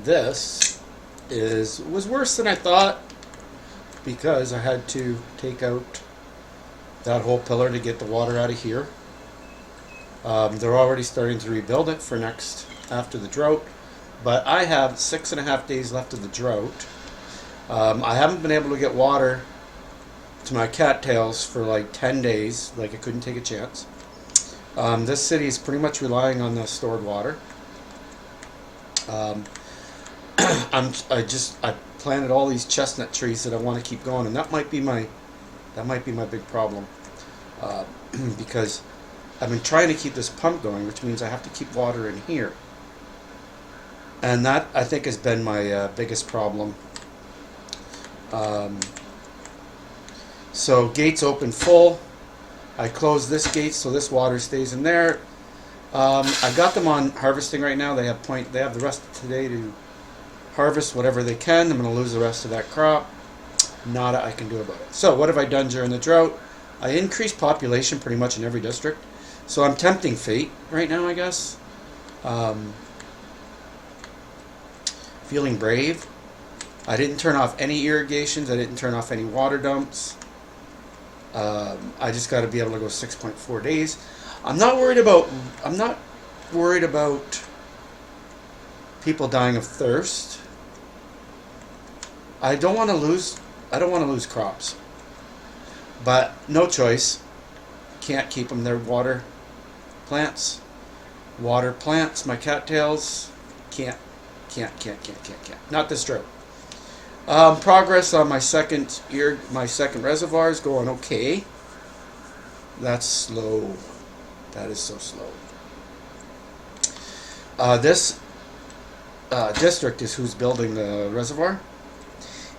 This was worse than I thought because I had to take out that whole pillar to get the water out of here. They're already starting to rebuild it for after the drought, but I have 6.5 days left of the drought. I haven't been able to get water to my cattails for like 10 days. Like, I couldn't take a chance. This city is pretty much relying on the stored water. I planted all these chestnut trees that I want to keep going, and that might be my big problem, because I've been trying to keep this pump going, which means I have to keep water in here, and that I think has been my biggest problem. So gates open full. I close this gate so this water stays in there. I got them on harvesting right now. They have the rest of today to harvest whatever they can. I'm going to lose the rest of that crop. Nada I can do about it. So what have I done during the drought? I increased population pretty much in every district. So I'm tempting fate right now, I guess. Feeling brave. I didn't turn off any irrigations. I didn't turn off any water dumps. I just got to be able to go 6.4 days. I'm not worried about people dying of thirst. I don't want to lose crops. But no choice. Can't keep them. They're water plants. Water plants, my cattails. Can't. Not this drought. Progress on my second reservoir is going okay. That's slow. That is so slow. This district is who's building the reservoir,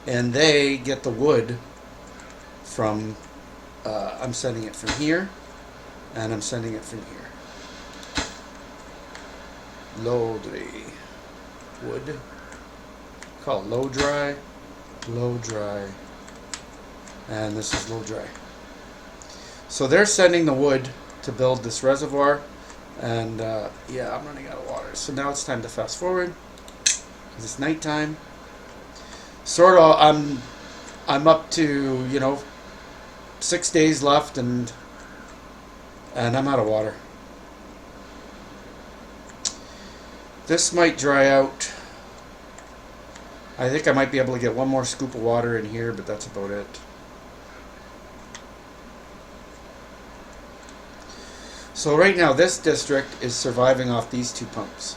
and they get the wood from. I'm sending it from here, and I'm sending it from here. Low wood. Call it low dry, and this is low dry. So they're sending the wood to build this reservoir, and yeah, I'm running out of water. So now it's time to fast forward because it's nighttime. Sort of, I'm up to 6 days left, and I'm out of water. This might dry out. I think I might be able to get one more scoop of water in here, but that's about it. So right now this district is surviving off these two pumps.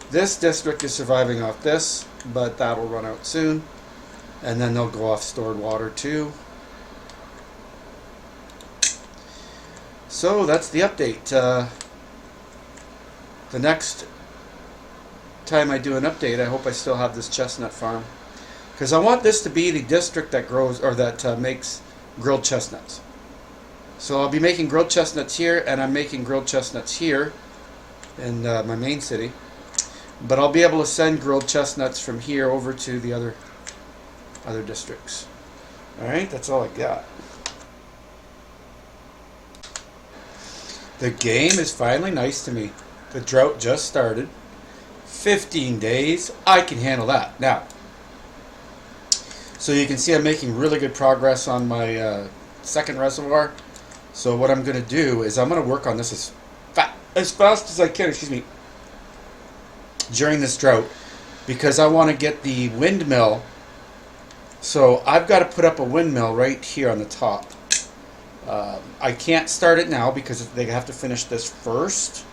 This district is surviving off this, but that'll run out soon. And then they'll go off stored water too. So that's the update. The next time I do an update, I hope I still have this chestnut farm, because I want this to be the district that grows or that makes grilled chestnuts. So I'll be making grilled chestnuts here, and I'm making grilled chestnuts here in my main city. But I'll be able to send grilled chestnuts from here over to the other districts. All right, that's all I got. The game is finally nice to me. The drought just started. 15 days. I can handle that. Now, so you can see I'm making really good progress on my second reservoir. So what I'm going to do is I'm going to work on this as fast as I can, during this drought, because I want to get the windmill. So I've got to put up a windmill right here on the top. I can't start it now because they have to finish this first,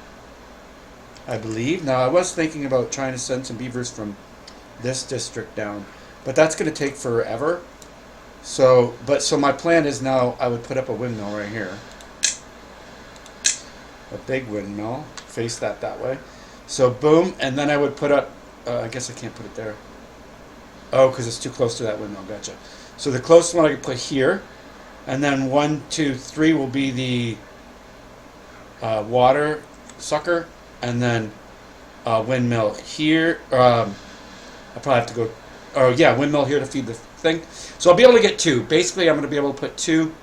I believe. Now, I was thinking about trying to send some beavers from this district down, but that's going to take forever. So my plan is now I would put up a windmill right here. A big windmill. Face that way. So boom, and then I would put up, I guess I can't put it there. Oh, because it's too close to that windmill. Gotcha. So the closest one I could put here, and then 1, 2, 3 will be the water sucker, and then windmill here. I probably have to go. Oh yeah, windmill here to feed the thing. So I'll be able to get 2. Basically, I'm going to be able to put 2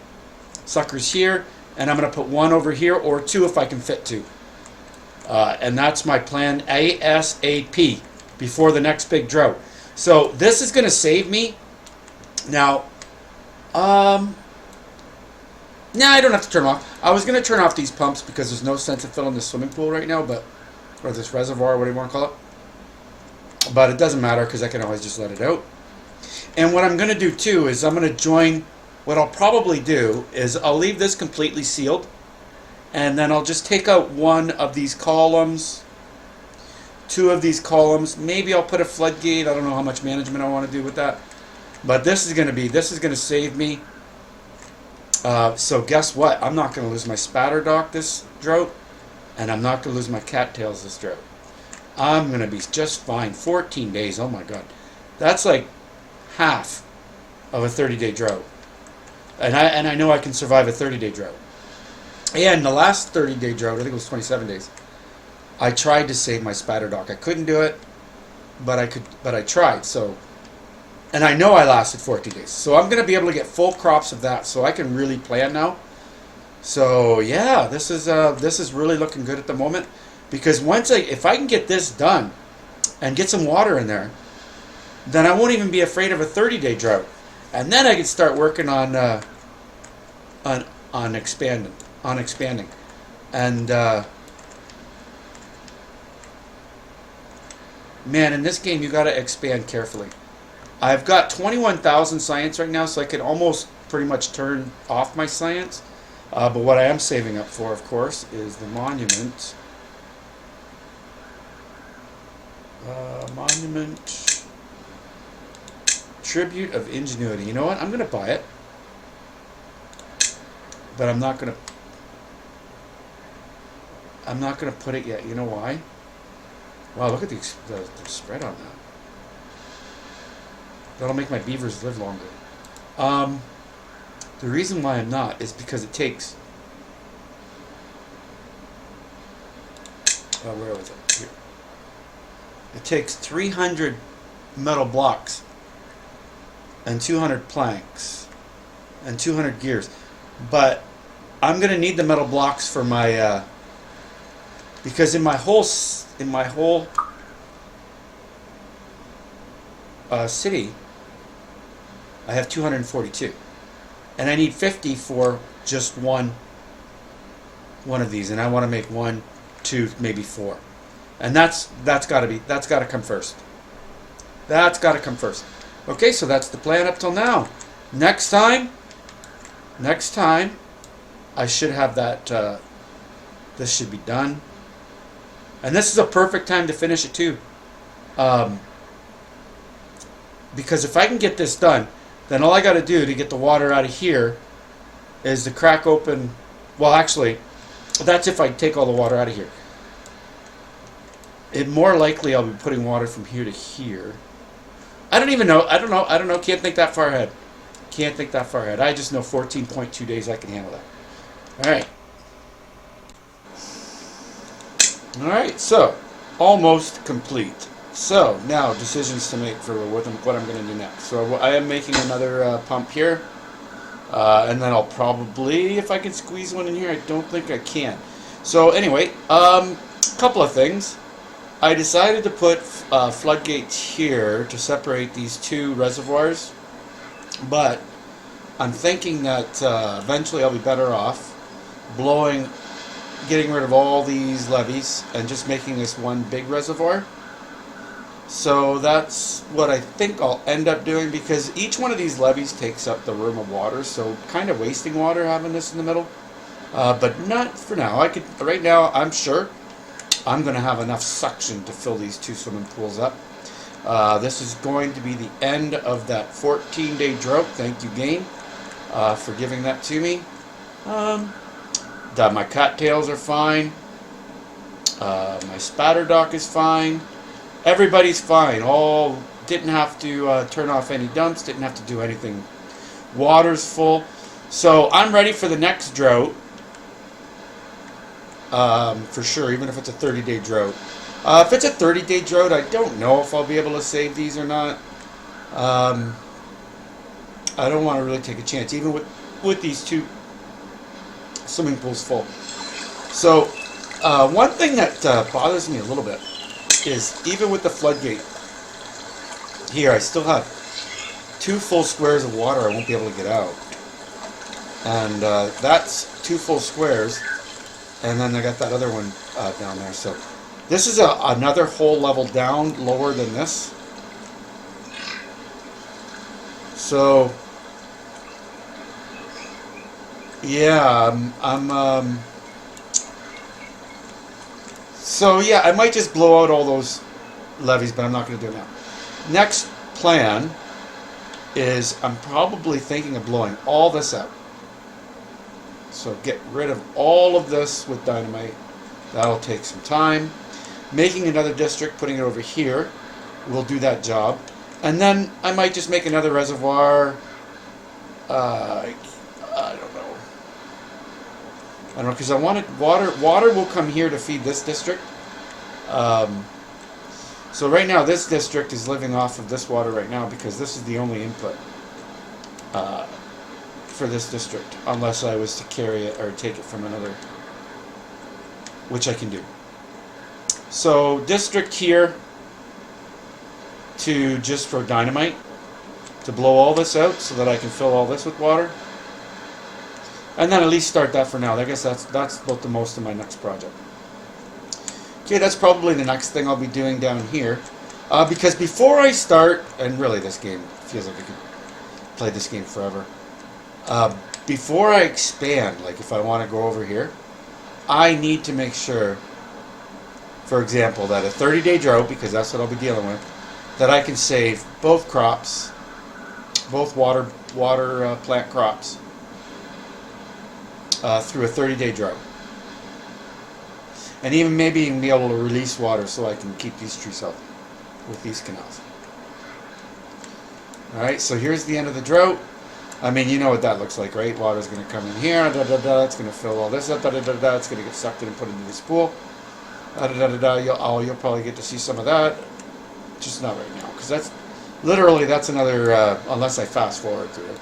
suckers here, and I'm going to put 1 over here, or 2 if I can fit 2. And that's my plan ASAP before the next big drought. So this is going to save me. Now, I don't have to turn them off. I was going to turn off these pumps because there's no sense of filling this swimming pool right now, or this reservoir, whatever you want to call it. But it doesn't matter because I can always just let it out. And what I'm going to do too is I'm going to join, what I'll probably do is I'll leave this completely sealed, and then I'll just take out one of these columns, two of these columns. Maybe I'll put a floodgate. I don't know how much management I want to do with that. But this is going to save me. So guess what? I'm not going to lose my spatter dock this drought, and I'm not going to lose my cattails this drought. I'm going to be just fine. 14 days. Oh my God. That's like half of a 30-day drought. And I know I can survive a 30-day drought. And the last 30-day drought, I think it was 27 days, I tried to save my spatter dock. I couldn't do it, but I tried. So, and I know I lasted 14 days. So I'm going to be able to get full crops of that, so I can really plan now. So yeah, this is really looking good at the moment, because if I can get this done and get some water in there, then I won't even be afraid of a 30-day drought, and then I can start working on expanding, and man, in this game you got to expand carefully. I've got 21,000 science right now, so I can almost pretty much turn off my science. But what I am saving up for, of course, is the monument. Monument. Tribute of Ingenuity. You know what? I'm going to buy it. But I'm not going to put it yet. You know why? Wow, look at the spread on that. That'll make my beavers live longer. The reason why I'm not is because it takes... where was it? Here. It takes 300 metal blocks and 200 planks and 200 gears. But I'm going to need the metal blocks for my... because in my whole city, I have 242, and I need 50 for just one of these, and I want to make 1, 2, maybe 4, and that's got to come first. That's got to come first. Okay, so that's the plan up till now. Next time, I should have that. This should be done, and this is a perfect time to finish it too. Because if I can get this done, then all I got to do to get the water out of here is to crack open... Well, actually, that's if I take all the water out of here. More likely I'll be putting water from here to here. I don't even know. I don't know. Can't think that far ahead. I just know 14.2 days I can handle that. Alright, so almost complete. So now decisions to make for what I'm going to do next. So I am making another pump here, and then I'll probably, if I can squeeze one in here, I don't think I can. So anyway, couple of things. I decided to put floodgates here to separate these two reservoirs, but I'm thinking that eventually I'll be better off getting rid of all these levees and just making this one big reservoir. So that's what I think I'll end up doing, because each one of these levees takes up the room of water, so kind of wasting water having this in the middle. But not for now. Right now, I'm sure I'm going to have enough suction to fill these two swimming pools up. This is going to be the end of that 14-day drought. Thank you, game, for giving that to me. My cattails are fine. My spatter dock is fine. Everybody's fine. All didn't have to turn off any dumps. Didn't have to do anything. Water's full. So I'm ready for the next drought. For sure, even if it's a 30-day drought. If it's a 30-day drought, I don't know if I'll be able to save these or not. I don't want to really take a chance, even with these two swimming pools full. So One thing that bothers me a little bit is even with the floodgate here, I still have 2 full squares of water I won't be able to get out. And that's 2 full squares. And then I got that other one down there. So this is another whole level down, lower than this. So yeah, so yeah, I might just blow out all those levees, but I'm not going to do it now. Next plan is I'm probably thinking of blowing all this out. So get rid of all of this with dynamite. That'll take some time. Making another district, putting it over here, will do that job. And then I might just make another reservoir. I don't know. I don't know, because I wanted water. Water will come here to feed this district. So right now, this district is living off of this water right now because this is the only input for this district, unless I was to carry it or take it from another, which I can do. So district here to just for dynamite to blow all this out so that I can fill all this with water, and then at least start that for now. I guess that's about the most of my next project. Okay, that's probably the next thing I'll be doing down here, because before I start, and really this game feels like I could play this game forever. Before I expand, like if I want to go over here, I need to make sure, for example, that a 30-day drought, because that's what I'll be dealing with, that I can save both crops, both water plant crops, through a 30-day drought. And even maybe even be able to release water so I can keep these trees healthy with these canals. Alright, so here's the end of the drought. I mean, you know what that looks like, right? Water's going to come in here, it's going to fill all this up, it's going to get sucked in and put into this pool. You'll probably get to see some of that. Just not right now, because that's another, unless I fast forward through it.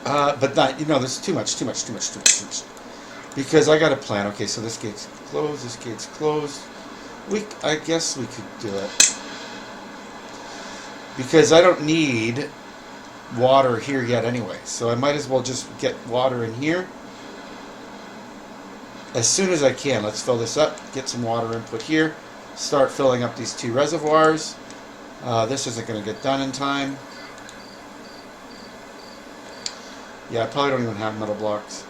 But not, there's too much. Because I got a plan. Okay, so this gate's closed, this gate's closed. I guess we could do it. Because I don't need water here yet anyway. So I might as well just get water in here. As soon as I can, let's fill this up, get some water input here, start filling up these 2 reservoirs. This isn't going to get done in time. Yeah, I probably don't even have metal blocks.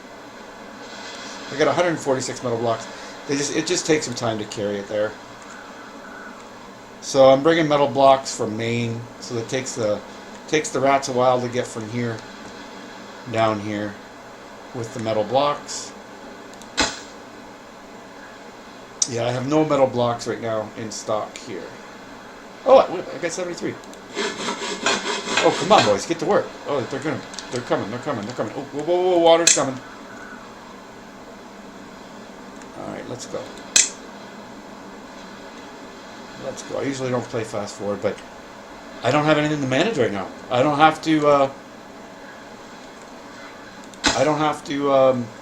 I got 146 metal blocks. It just takes some time to carry it there. So I'm bringing metal blocks from Maine, so it takes the rats a while to get from here down here with the metal blocks. Yeah, I have no metal blocks right now in stock here. Oh, I got 73. Oh, come on, boys, get to work. Oh, they're coming. Oh, whoa, water's coming. Alright, let's go. I usually don't play fast forward, but I don't have anything to manage right now. I don't have to,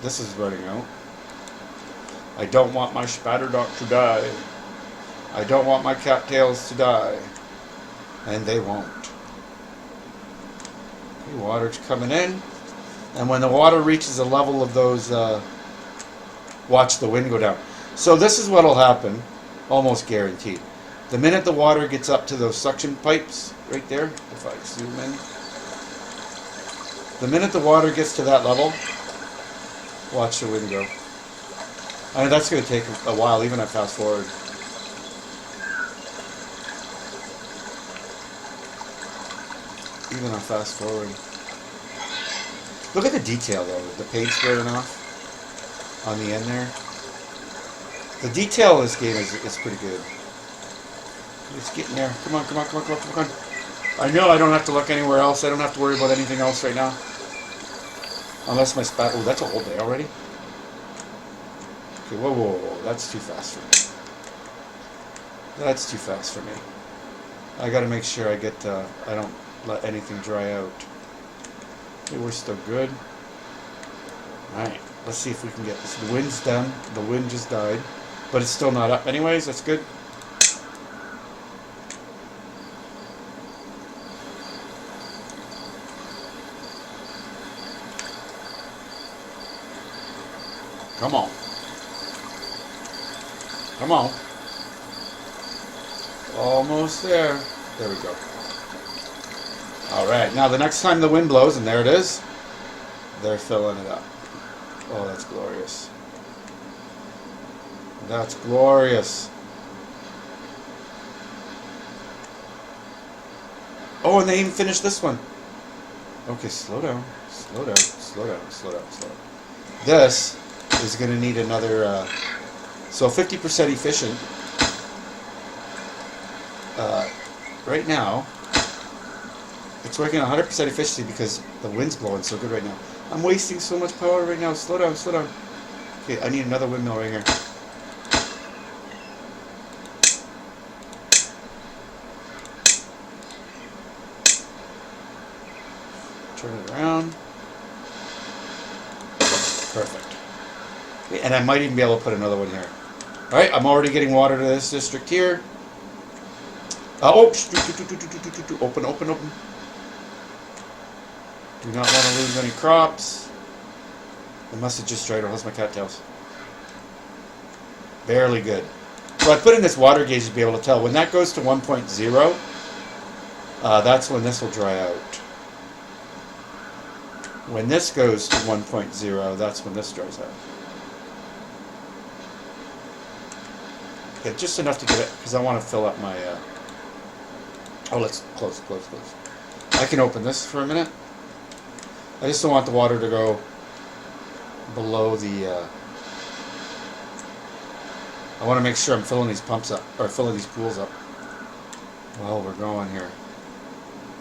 this is running out. I don't want my Spatterdock to die. I don't want my cattails to die. And they won't. Okay, water's coming in. And when the water reaches the level of those, watch the wind go down. So this is what will happen, almost guaranteed. The minute the water gets up to those suction pipes, right there, if I zoom in. The minute the water gets to that level, watch the wind go. I mean, that's going to take a while, even at fast forward. Even on fast forward. Look at the detail, though. The paint squaring off on the end there. The detail of this game is pretty good. It's getting there. Come on. I know I don't have to look anywhere else. I don't have to worry about anything else right now. Unless my spat... Oh, that's a whole day already? Okay, whoa. That's too fast for me. I gotta make sure I get... I don't let anything dry out. Okay, we're still good. Alright. Let's see if we can get this. The wind's done. The wind just died. But it's still not up anyways. That's good. Come on. Come on. Almost there. There we go. Alright, now the next time the wind blows, and there it is, they're filling it up. Oh, that's glorious. That's glorious. Oh, and they even finished this one. Okay, slow down. Slow down. Slow down. Slow down. Slow down. This is going to need another... so 50% efficient. Right now, it's working 100% efficiency because the wind's blowing so good right now. I'm wasting so much power right now. Slow down, slow down. Okay, I need another windmill right here. Turn it around. Perfect. Okay, and I might even be able to put another one here. Alright, I'm already getting water to this district here. Open, open, open. Do not want to lose any crops. It must have just dried. How's my cattails? Barely good. So I put in this water gauge to be able to tell. When that goes to 1.0, that's when this will dry out. When this goes to 1.0, that's when this dries out. Okay, just enough to get it, because I want to fill up my... Oh, let's close. I can open this for a minute. I just don't want the water to go below the... I want to make sure I'm filling these pumps up, or filling these pools up while we're going here.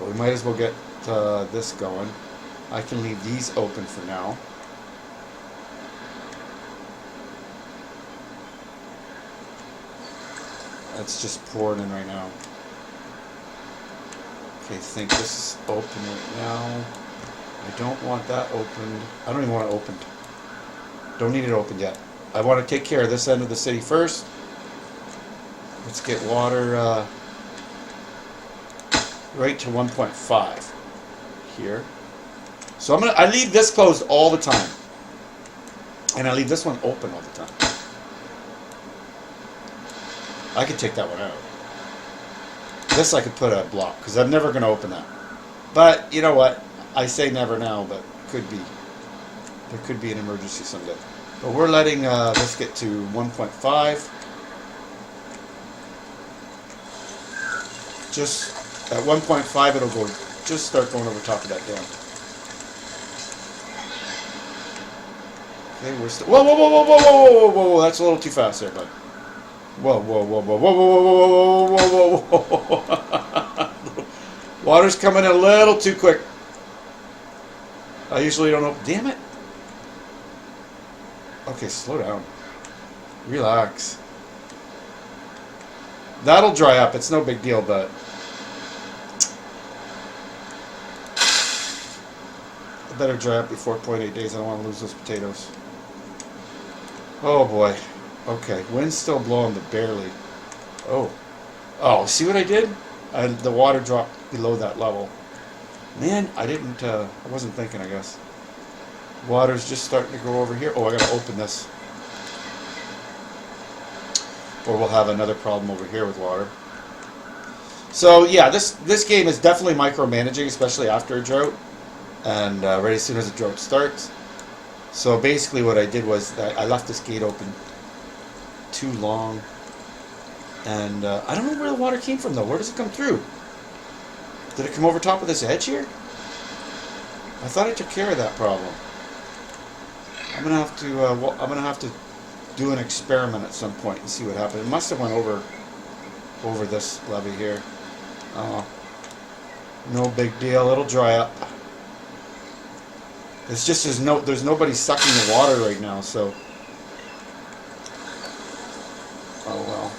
But we might as well get this going. I can leave these open for now. It's just pouring in right now. Okay, I think this is open right now. I don't want that opened. I don't even want it opened. Don't need it opened yet. I want to take care of this end of the city first. Let's get water right to 1.5 here. So I leave this closed all the time. And I leave this one open all the time. I could take that one out. This I could put a block, because I'm never going to open that. But, you know what? I say never now, but could be. There could be an emergency someday. But we're letting this get to 1.5. Just at 1.5 it'll go, just start going over top of that dam. Okay, we're still, whoa, whoa, whoa, whoa, whoa, whoa, whoa, whoa, that's a little too fast there, bud. Whoa, whoa, whoa, whoa, whoa, whoa, whoa, whoa, whoa, whoa. Water's coming in a little too quick. I usually don't know. Damn it. Okay, slow down. Relax. That'll dry up. It's no big deal, but it better dry up before 0.8 days. I don't want to lose those potatoes. Oh boy. Okay, wind's still blowing, but barely. Oh. Oh, see what I did? The water dropped below that level. Man, I wasn't thinking, I guess. Water's just starting to go over here. Oh, I gotta open this. Or we'll have another problem over here with water. So, yeah, this game is definitely micromanaging, especially after a drought. And right as soon as the drought starts. So basically what I did was I left this gate open too long. And I don't know where the water came from, though. Where does it come through? Did it come over top of this edge here? I thought I took care of that problem. I'm gonna have to do an experiment at some point and see what happens. It must have went over this levee here. No big deal. It'll dry up. It's just there's nobody sucking the water right now, so. Oh well.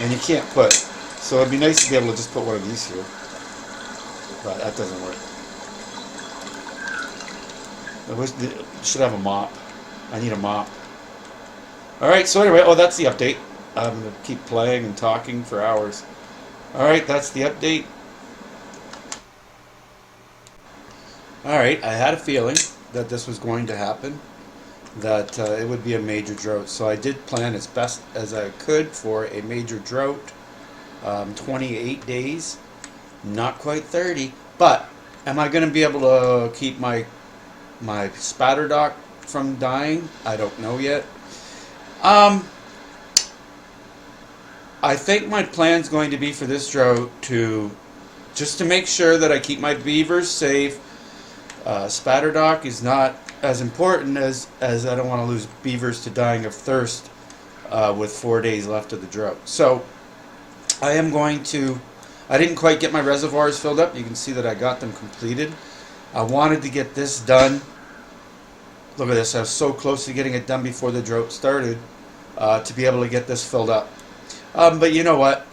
And you can't put. So it'd be nice to be able to just put one of these here. But that doesn't work. should have a mop. I need a mop. Alright, so anyway, oh, that's the update. I'm going to keep playing and talking for hours. Alright, that's the update. Alright, I had a feeling that this was going to happen, that it would be a major drought. So I did plan as best as I could for a major drought. 28 days, not quite 30, but am I going to be able to keep my spatter dock from dying? I don't know yet. I think my plan's going to be for this drought to just to make sure that I keep my beavers safe. Spatter dock is not as important as I don't want to lose beavers to dying of thirst with 4 days left of the drought. So I am going to, I didn't quite get my reservoirs filled up. You can see that I got them completed. I wanted to get this done. Look at this, I was so close to getting it done before the drought started to be able to get this filled up. But you know what?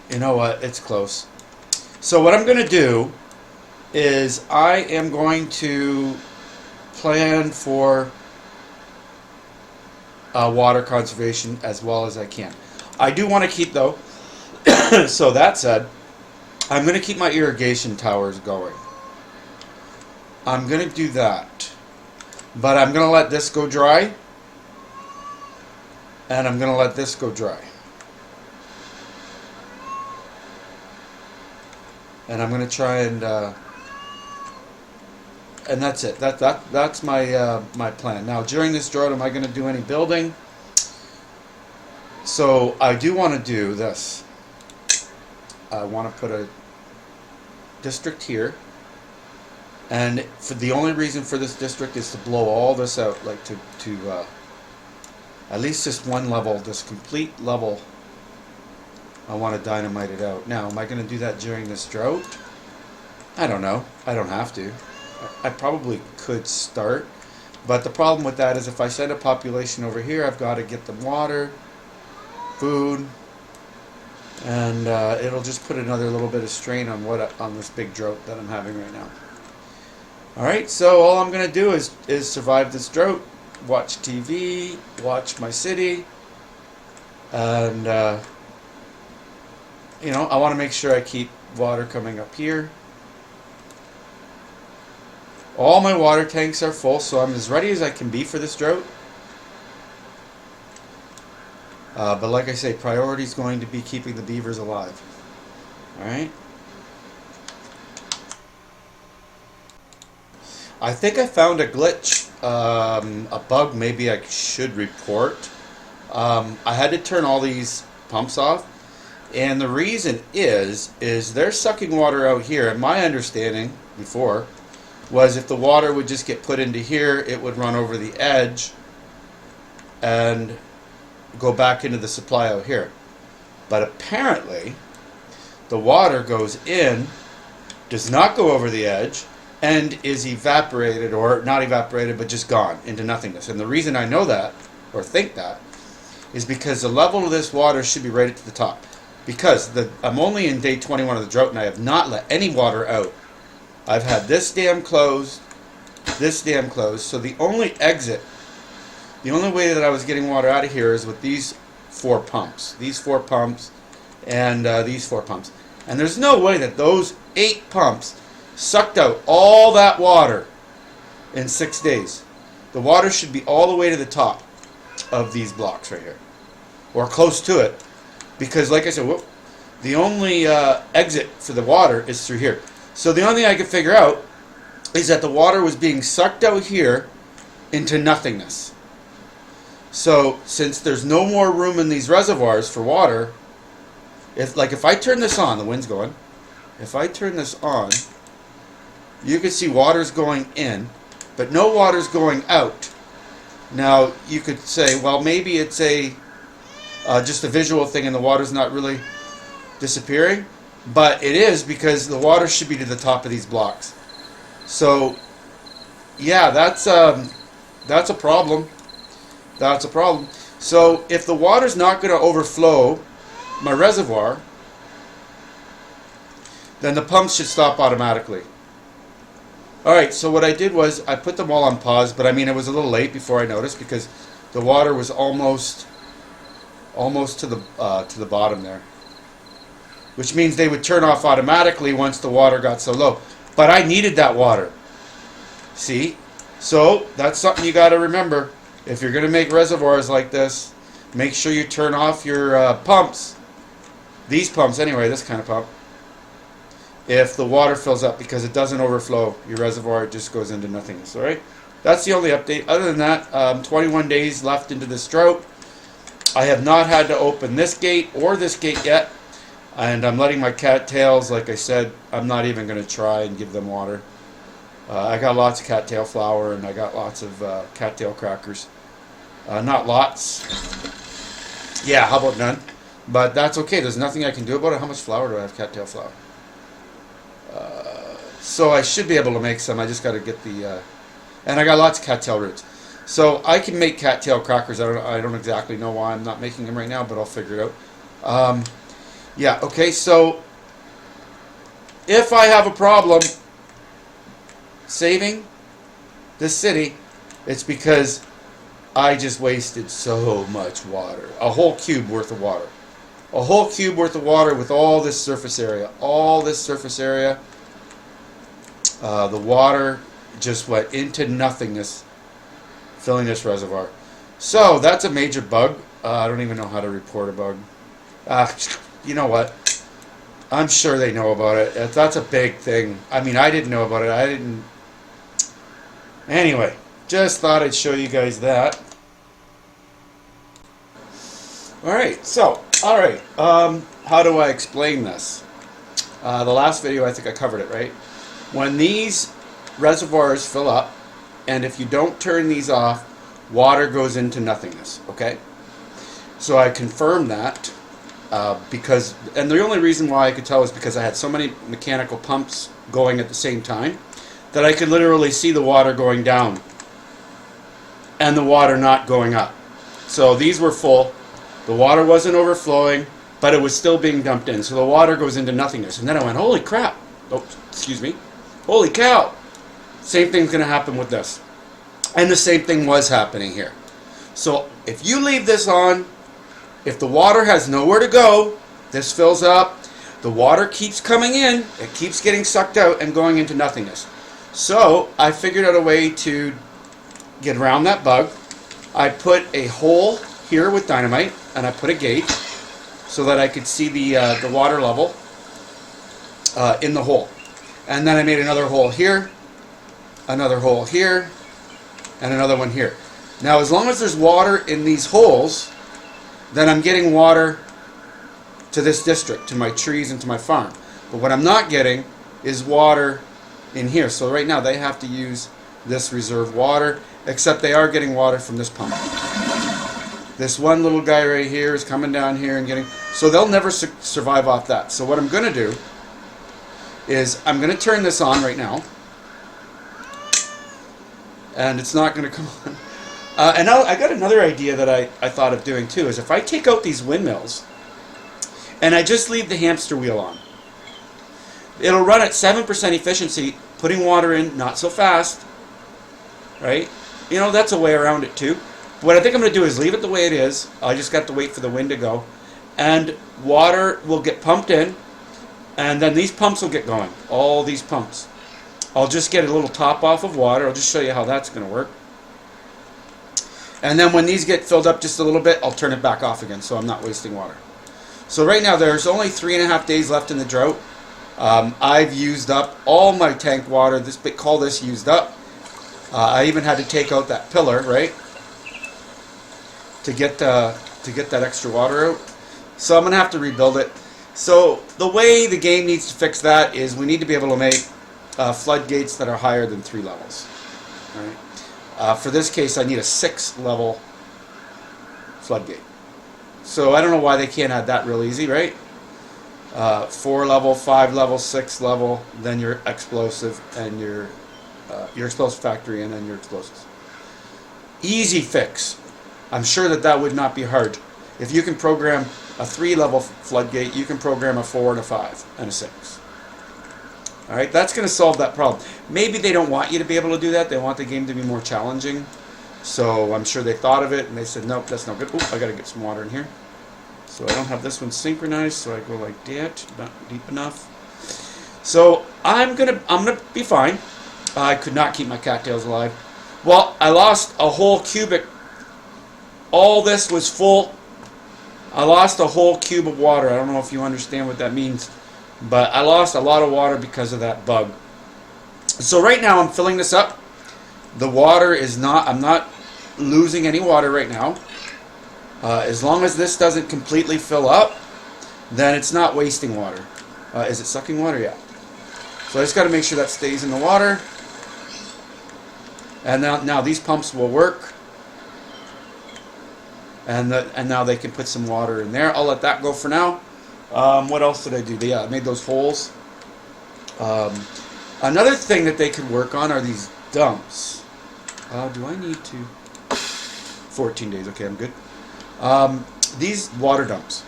You know what? It's close. So what I'm going to do is I am going to plan for water conservation as well as I can. I do want to keep, though, so that said, I'm going to keep my irrigation towers going. I'm going to do that. But I'm going to let this go dry. And I'm going to let this go dry. And I'm going to try and that's it. That's my my plan. Now, during this drought, am I going to do any building? So I do want to do this. I want to put a district here, and for the only reason for this district is to blow all this out, like to at least just one level, this complete level. I want to dynamite it out. Now, am I going to do that during this drought? I don't know. I don't have to. I probably could start, but the problem with that is if I send a population over here, I've got to get them water, food, and it'll just put another little bit of strain on on this big drought that I'm having right now. All right, so all I'm going to do is survive this drought, watch TV, watch my city, and you know, I want to make sure I keep water coming up here. All my water tanks are full, so I'm as ready as I can be for this drought. But like I say, priority is going to be keeping the beavers alive. Alright? I think I found a glitch, a bug maybe I should report. I had to turn all these pumps off. And the reason is they're sucking water out here. And my understanding before was if the water would just get put into here, it would run over the edge and go back into the supply out here. But apparently, the water goes in, does not go over the edge, and is evaporated, or not evaporated, but just gone into nothingness. And the reason I know that, or think that, is because the level of this water should be right at the top. Because I'm only in day 21 of the drought and I have not let any water out. I've had this dam closed, so the only exit, the only way that I was getting water out of here is with these 4 pumps. These 4 pumps and these 4 pumps. And there's no way that those 8 pumps sucked out all that water in 6 days. The water should be all the way to the top of these blocks right here. Or close to it. Because, like I said, the only exit for the water is through here. So the only thing I could figure out is that the water was being sucked out here into nothingness. So since there's no more room in these reservoirs for water, if I turn this on, the wind's going. If I turn this on, you can see water's going in, but no water's going out. Now you could say, well, maybe it's just a visual thing and the water's not really disappearing, but it is, because the water should be to the top of these blocks. So yeah, that's a problem. That's a problem. So if the water's not going to overflow my reservoir, then the pumps should stop automatically. Alright, so what I did was I put them all on pause, but I mean it was a little late before I noticed because the water was almost to the bottom there. Which means they would turn off automatically once the water got so low. But I needed that water. See? So that's something you got to remember. If you're going to make reservoirs like this, make sure you turn off your pumps. These pumps anyway, this kind of pump. If the water fills up, because it doesn't overflow, your reservoir just goes into nothingness. Alright? That's the only update. Other than that, 21 days left into this drought. I have not had to open this gate or this gate yet. And I'm letting my cattails, like I said, I'm not even going to try and give them water. I got lots of cattail flour and I got lots of cattail crackers. Not lots. Yeah, how about none? But that's okay. There's nothing I can do about it. How much flour do I have? Cattail flour. So I should be able to make some. I just got to get the... and I got lots of cattail roots. So I can make cattail crackers. I don't exactly know why I'm not making them right now, but I'll figure it out. Yeah, okay, so if I have a problem saving this city, it's because I just wasted so much water. A whole cube worth of water. A whole cube worth of water with all this surface area. All this surface area. The water just went into nothingness, filling this reservoir. So that's a major bug. I don't even know how to report a bug. You know what? I'm sure they know about it. That's a big thing. I mean, I didn't know about it. I didn't... Anyway, just thought I'd show you guys that. Alright, so, alright. How do I explain this? The last video, I think I covered it, right? When these reservoirs fill up, and if you don't turn these off, water goes into nothingness, okay? So I confirmed that. And the only reason why I could tell is because I had so many mechanical pumps going at the same time that I could literally see the water going down and the water not going up. So these were full, the water wasn't overflowing, but it was still being dumped in. So the water goes into nothingness. And then I went, holy crap, oh, excuse me, holy cow, same thing's going to happen with this. And the same thing was happening here. So if you leave this on, if the water has nowhere to go, this fills up, the water keeps coming in, it keeps getting sucked out and going into nothingness. So I figured out a way to get around that bug. I put a hole here with dynamite and I put a gate so that I could see the water level in the hole. And then I made another hole here, another hole here, and another one here. Now as long as there's water in these holes, then I'm getting water to this district, to my trees and to my farm. But what I'm not getting is water in here. So right now they have to use this reserve water, except they are getting water from this pump. This one little guy right here is coming down here and getting... So they'll never survive off that. So what I'm going to do is I'm going to turn this on right now. And it's not going to come on. And now I got another idea that I thought of doing too, is if I take out these windmills and I just leave the hamster wheel on, it'll run at 7% efficiency, putting water in not so fast, right? You know, that's a way around it too. What I think I'm going to do is leave it the way it is. I just got to wait for the wind to go. And water will get pumped in, and then these pumps will get going, all these pumps. I'll just get a little top off of water. I'll just show you how that's going to work. And then when these get filled up just a little bit, I'll turn it back off again so I'm not wasting water. So right now there's only 3.5 days left in the drought. I've used up all my tank water. Call this used up. I even had to take out that pillar, right, to get that extra water out. So I'm going to have to rebuild it. So the way the game needs to fix that is we need to be able to make floodgates that are higher than 3 levels. Right? For this case, I need a 6-level floodgate. So I don't know why they can't add that real easy, right? 4-level, 5-level, 6-level, then your explosive and your explosive factory, and then your explosives. Easy fix. I'm sure that would not be hard. If you can program a 3-level floodgate, you can program a 4 and a 5 and a 6. All right, that's going to solve that problem. Maybe they don't want you to be able to do that. They want the game to be more challenging. So I'm sure they thought of it and they said, nope, that's no good. Oh, I got to get some water in here. So I don't have this one synchronized, so I go like that, not deep enough. So I'm gonna be fine. I could not keep my cattails alive. Well, I lost a whole cubic. All this was full. I lost a whole cube of water. I don't know if you understand what that means, but I lost a lot of water because of that bug. So right now I'm filling this up. The water is not, I'm not losing any water right now. As long as this doesn't completely fill up, then it's not wasting water. Is it sucking water? Yeah. So I just got to make sure that stays in the water. And now these pumps will work. And now they can put some water in there. I'll let that go for now. What else did I do? Yeah, I made those holes. Another thing that they could work on are these dumps. Do I need to? 14 days. Okay, I'm good. These water dumps.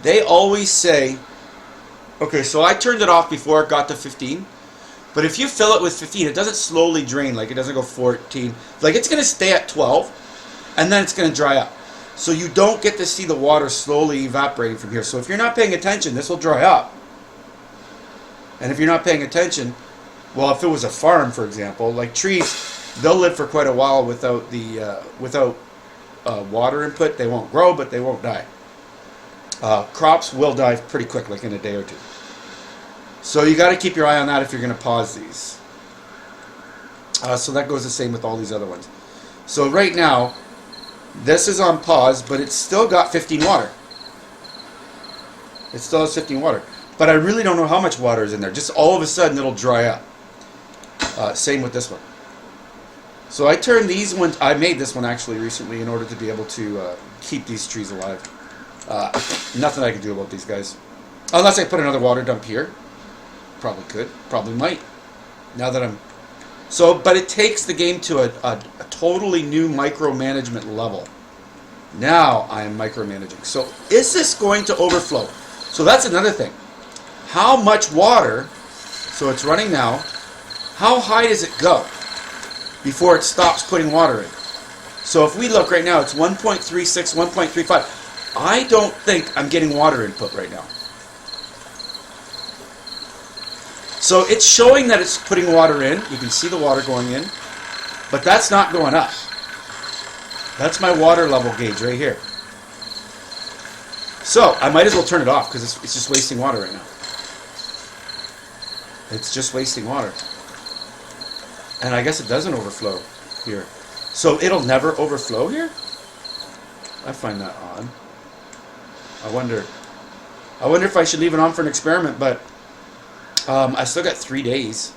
They always say, okay, so I turned it off before it got to 15. But if you fill it with 15, it doesn't slowly drain. Like, it doesn't go 14. Like, it's going to stay at 12, and then it's going to dry up. So you don't get to see the water slowly evaporating from here. So if you're not paying attention, this will dry up. And if you're not paying attention, well, if it was a farm, for example, like trees, they'll live for quite a while without the water input. They won't grow, but they won't die. Crops will die pretty quick, like in a day or two. So you got to keep your eye on that if you're going to pause these. So that goes the same with all these other ones. So right now, this is on pause, but it's still got 15 water. It still has 15 water. But I really don't know how much water is in there. Just all of a sudden, it'll dry up. Same with this one. So I turned these ones, I made this one actually recently in order to be able to keep these trees alive. Nothing I can do about these guys. Unless I put another water dump here. Probably could. Probably might. Now that I'm... So, but it takes the game to a totally new micromanagement level. Now I am micromanaging. So is this going to overflow? So that's another thing. How much water, so it's running now, how high does it go before it stops putting water in? So if we look right now, it's 1.36, 1.35. I don't think I'm getting water input right now. So it's showing that it's putting water in. You can see the water going in. But that's not going up. That's my water level gauge right here. So I might as well turn it off because it's just wasting water right now. It's just wasting water. And I guess it doesn't overflow here. So it'll never overflow here? I find that odd. I wonder if I should leave it on for an experiment, but I still got 3 days.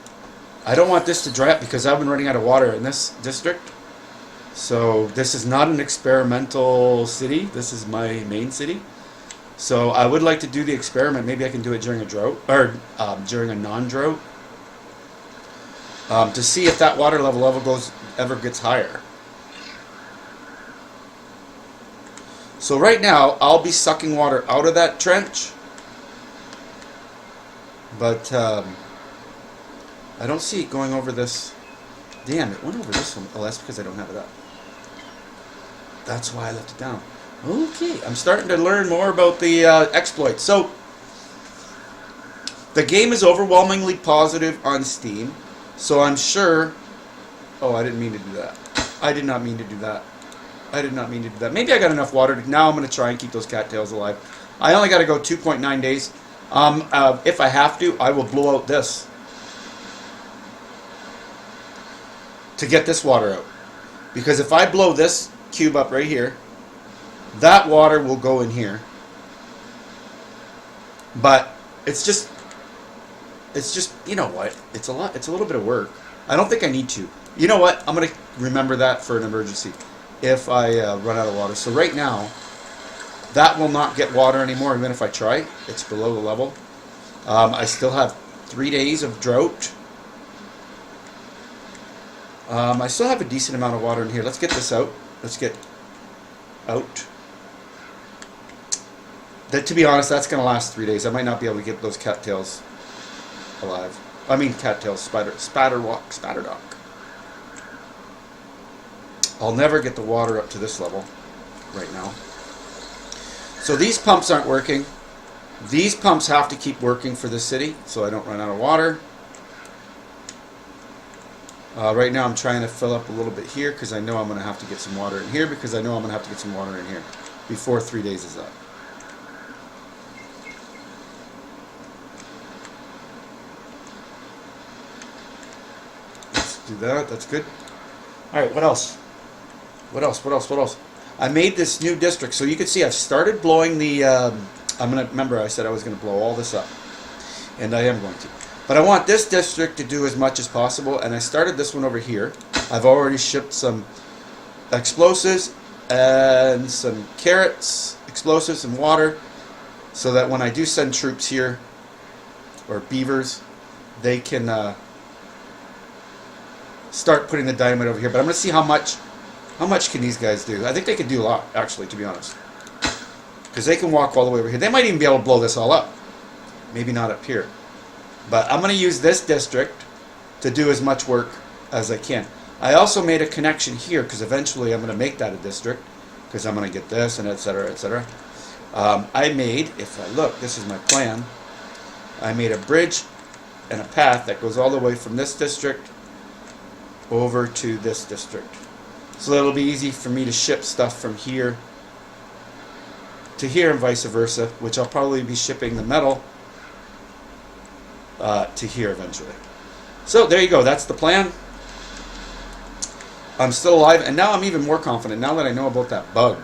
I don't want this to dry up because I've been running out of water in this district. So this is not an experimental city. This is my main city. So I would like to do the experiment. Maybe I can do it during a drought, or during a non-drought, to see if that water level ever gets higher. So right now, I'll be sucking water out of that trench, but I don't see it going over this. Damn, it went over this one. Oh, that's because I don't have it up. That's why I left it down. Okay, I'm starting to learn more about the exploits. So, the game is overwhelmingly positive on Steam, so I'm sure... Oh, I didn't mean to do that. I did not mean to do that. I did not mean to do that. Maybe I got enough water. Now I'm going to try and keep those cattails alive. I only got to go 2.9 days. If I have to, I will blow out this to get this water out. Because if I blow this cube up right here, that water will go in here. But it's just, you know what? It's a little bit of work. I don't think I need to. You know what? I'm going to remember that for an emergency if I run out of water. So right now, that will not get water anymore. Even if I try, it's below the level. I still have 3 days of drought. I still have a decent amount of water in here. Let's get this out. Let's get out. To be honest, that's going to last 3 days. I might not be able to get those cattails alive. I mean cattail, spatterdock. I'll never get the water up to this level right now. So these pumps aren't working. These pumps have to keep working for the city so I don't run out of water. Right now I'm trying to fill up a little bit here because I know I'm going to have to get some water in here because I know I'm going to have to get some water in here before 3 days is up. Let's do that. That's good. All right, what else? What else? I made this new district. So you can see I've started blowing the... remember I said I was going to blow all this up. And I am going to. But I want this district to do as much as possible, and I started this one over here. I've already shipped some explosives and some carrots, explosives and water, so that when I do send troops here, or beavers, they can start putting the dynamite over here. But I'm going to see how much can these guys do. I think they could do a lot, actually, to be honest. Because they can walk all the way over here. They might even be able to blow this all up. Maybe not up here. But I'm going to use this district to do as much work as I can. I also made a connection here because eventually I'm going to make that a district because I'm going to get this and etc. etc. I made, if I look, this is my plan. I made a bridge and a path that goes all the way from this district over to this district. So that'll be easy for me to ship stuff from here to here and vice versa, which I'll probably be shipping the metal to here eventually. So there you go. That's the plan. I'm still alive, and now I'm even more confident now that I know about that bug.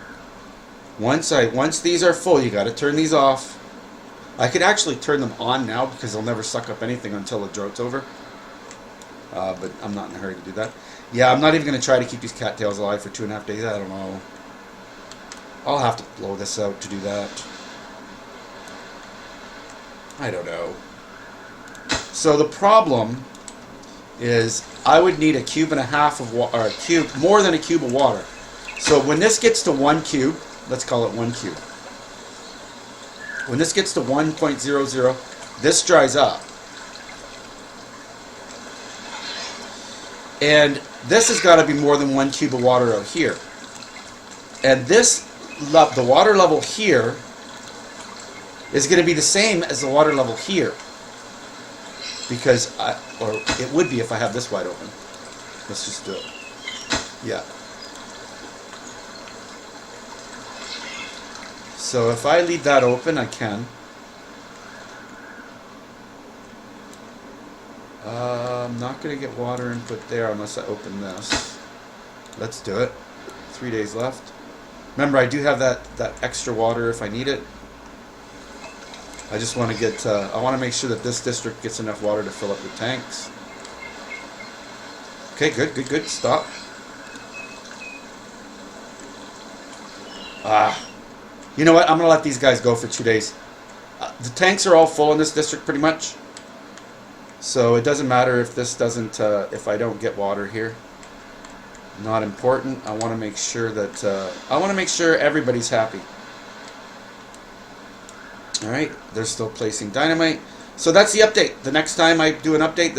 Once these are full, you got to turn these off. I could actually turn them on now because they'll never suck up anything until the drought's over. But I'm not in a hurry to do that. Yeah, I'm not even going to try to keep these cattails alive for 2.5 days. I don't know. I'll have to blow this out to do that. I don't know. So the problem is I would need 1.5 cubes of water, or more than a cube of water. So when this gets to 1 cube, let's call it 1 cube. When this gets to 1.00, this dries up. And this has got to be more than 1 cube of water out here. And this, the water level here is going to be the same as the water level here. Because, or it would be if I have this wide open. Let's just do it. Yeah. So if I leave that open, I can. I'm not going to get water input there unless I open this. Let's do it. 3 days left. Remember, I do have that extra water if I need it. I just want to get, I want to make sure that this district gets enough water to fill up the tanks. Okay, good. Stop. You know what? I'm going to let these guys go for 2 days. The tanks are all full in this district pretty much. So it doesn't matter if this doesn't, if I don't get water here. Not important. I want to make sure that, everybody's happy. Alright, they're still placing dynamite. So that's the update. The next time I do an update,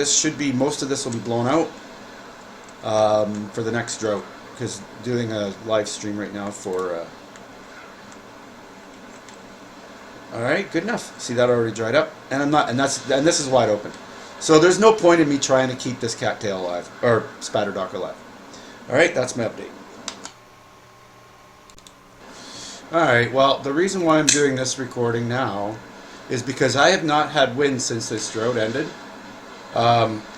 most of this will be blown out for the next drought. Because doing a live stream right now for... Alright, good enough. See, that already dried up. And this is wide open. So there's no point in me trying to keep this cattail alive, or spatterdock alive. Alright, that's my update. Alright, well, the reason why I'm doing this recording now is because I have not had wind since this drought ended.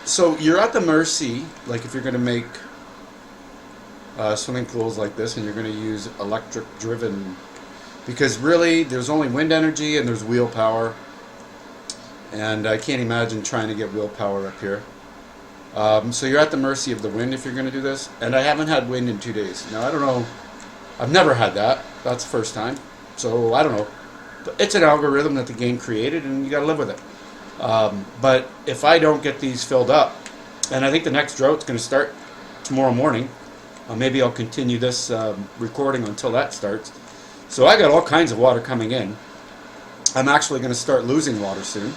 So you're at the mercy, like if you're going to make swimming pools like this and you're going to use electric driven, because really there's only wind energy and there's wheel power, and I can't imagine trying to get wheel power up here. So you're at the mercy of the wind if you're going to do this, and I haven't had wind in 2 days. Now I don't know, I've never had that. That's the first time. So I don't know. It's an algorithm that the game created, and you got to live with it. But if I don't get these filled up, and I think the next drought's going to start tomorrow morning, maybe I'll continue this recording until that starts. So I got all kinds of water coming in. I'm actually going to start losing water soon.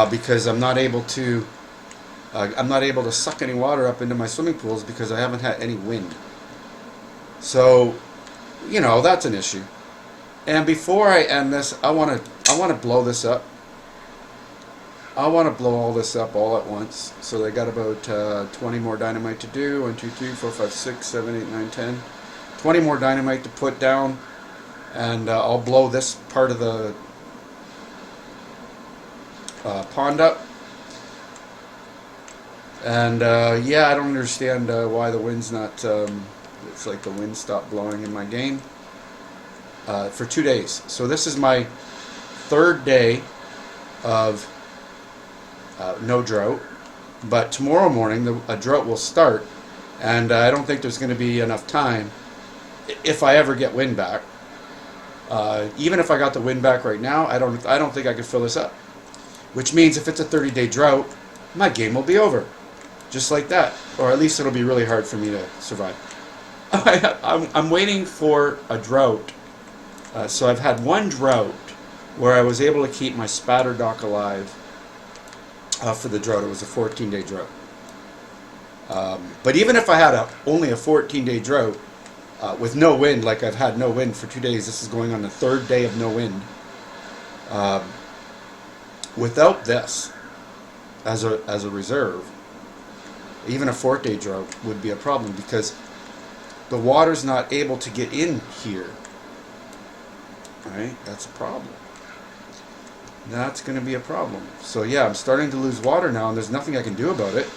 because I'm not able to suck any water up into my swimming pools because I haven't had any wind. So, that's an issue. And before I end this, I want to blow this up. I want to blow all this up all at once. So they got about 20 more dynamite to do. 1, 2, 3, 4, 5, 6, 7, 8, 9, 10. 20 more dynamite to put down. And I'll blow this part of the pond up. And yeah, I don't understand why the wind's not... it's like the wind stopped blowing in my game. For 2 days. So this is my 3rd day of no drought. But tomorrow morning a drought will start, and I don't think there's going to be enough time, if I ever get wind back. Even if I got the wind back right now, I don't think I could fill this up. Which means if it's a 30-day drought, my game will be over, just like that. Or at least it'll be really hard for me to survive. I'm waiting for a drought. So I've had one drought where I was able to keep my spatter dock alive for the drought. It was a 14-day drought. But even if I had only a 14-day drought with no wind, like I've had no wind for 2 days, this is going on the 3rd day of no wind. Without this as a reserve, even a 4th-day drought would be a problem because the water's not able to get in here. Right? That's a problem. That's going to be a problem. So yeah, I'm starting to lose water now, and there's nothing I can do about it.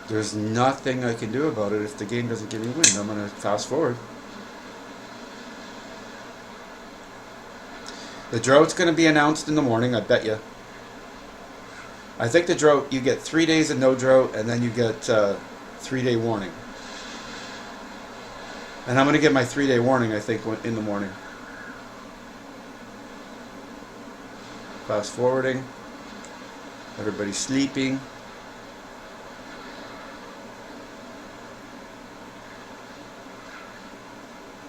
There's nothing I can do about it if the game doesn't give me wind. I'm going to fast forward. The drought's going to be announced in the morning, I bet you. I think the drought, you get 3 days of no drought, and then you get 3-day warning. And I'm going to get my 3-day warning, I think, in the morning. Fast forwarding. Everybody's sleeping.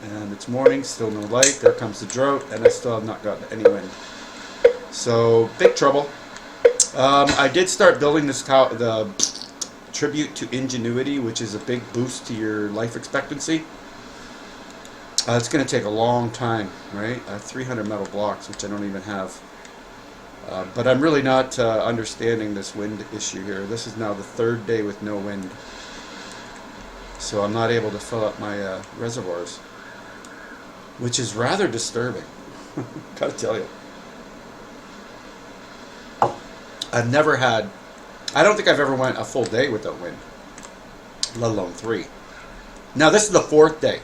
And it's morning, still no light. There comes the drought, and I still have not gotten any wind. So, big trouble. I did start building this the tribute to ingenuity, which is a big boost to your life expectancy. It's going to take a long time, right? I have 300 metal blocks, which I don't even have. But I'm really not understanding this wind issue here. This is now the 3rd day with no wind. So I'm not able to fill up my reservoirs, which is rather disturbing. Gotta tell you. I've never had... I don't think I've ever went a full day without wind, let alone 3. Now this is the 4th day.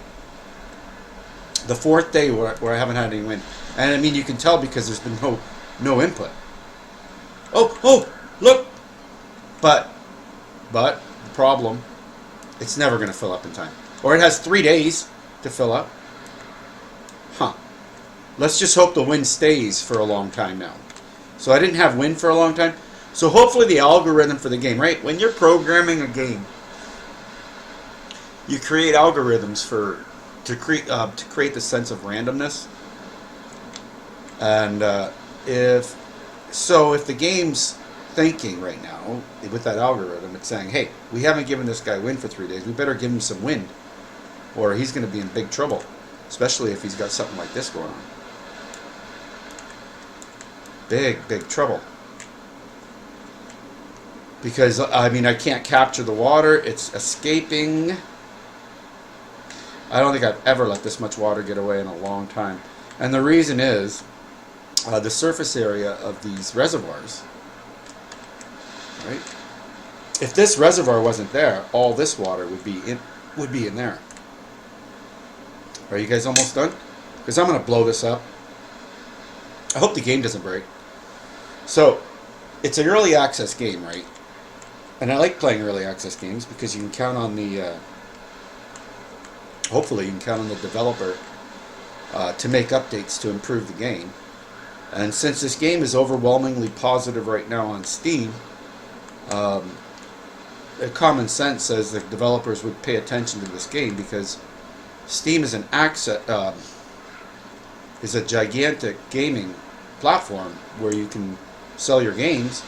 The 4th day where I haven't had any wind. And I mean, you can tell because there's been no input. Oh, look! But, the problem, it's never going to fill up in time. Or it has 3 days to fill up. Huh. Let's just hope the wind stays for a long time now. So I didn't have wind for a long time. So hopefully the algorithm for the game, right? When you're programming a game, you create algorithms to create the sense of randomness. And if the game's thinking right now with that algorithm, it's saying, hey, we haven't given this guy wind for 3 days. We better give him some wind, or he's going to be in big trouble, especially if he's got something like this going on. Big trouble. Because, I mean, I can't capture the water. It's escaping. I don't think I've ever let this much water get away in a long time. And the reason is the surface area of these reservoirs. Right? If this reservoir wasn't there, all this water would be in there. Are you guys almost done? Because I'm going to blow this up. I hope the game doesn't break. So, it's an early access game, right? And I like playing early access games because you can count on the... hopefully you can count on the developer to make updates to improve the game. And since this game is overwhelmingly positive right now on Steam, common sense says that developers would pay attention to this game because Steam is an access... is a gigantic gaming platform where you can sell your games.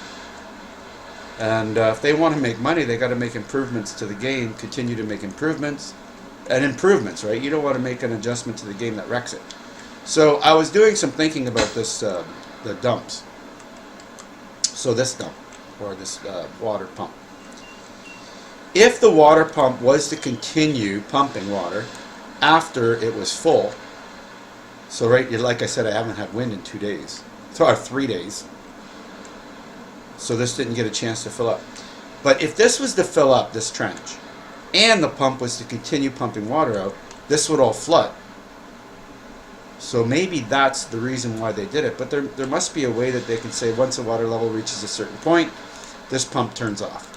And if they want to make money, they got to make improvements to the game, continue to make improvements, and improvements, right? You don't want to make an adjustment to the game that wrecks it. So I was doing some thinking about this, the dumps. So this dump, or this water pump. If the water pump was to continue pumping water after it was full, so right, like I said, I haven't had wind in 2 days, or 3 days. So this didn't get a chance to fill up. But if this was to fill up, this trench, and the pump was to continue pumping water out, this would all flood. So maybe that's the reason why they did it. But there must be a way that they can say once the water level reaches a certain point, this pump turns off.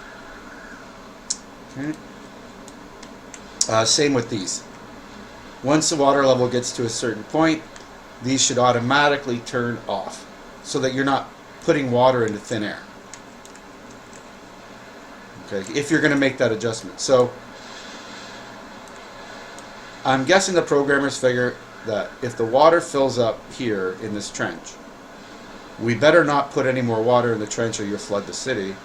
Okay. Same with these. Once the water level gets to a certain point, these should automatically turn off so that you're not putting water into thin air. Okay, if you're going to make that adjustment. So I'm guessing the programmers figure that if the water fills up here in this trench, we better not put any more water in the trench or you'll flood the city,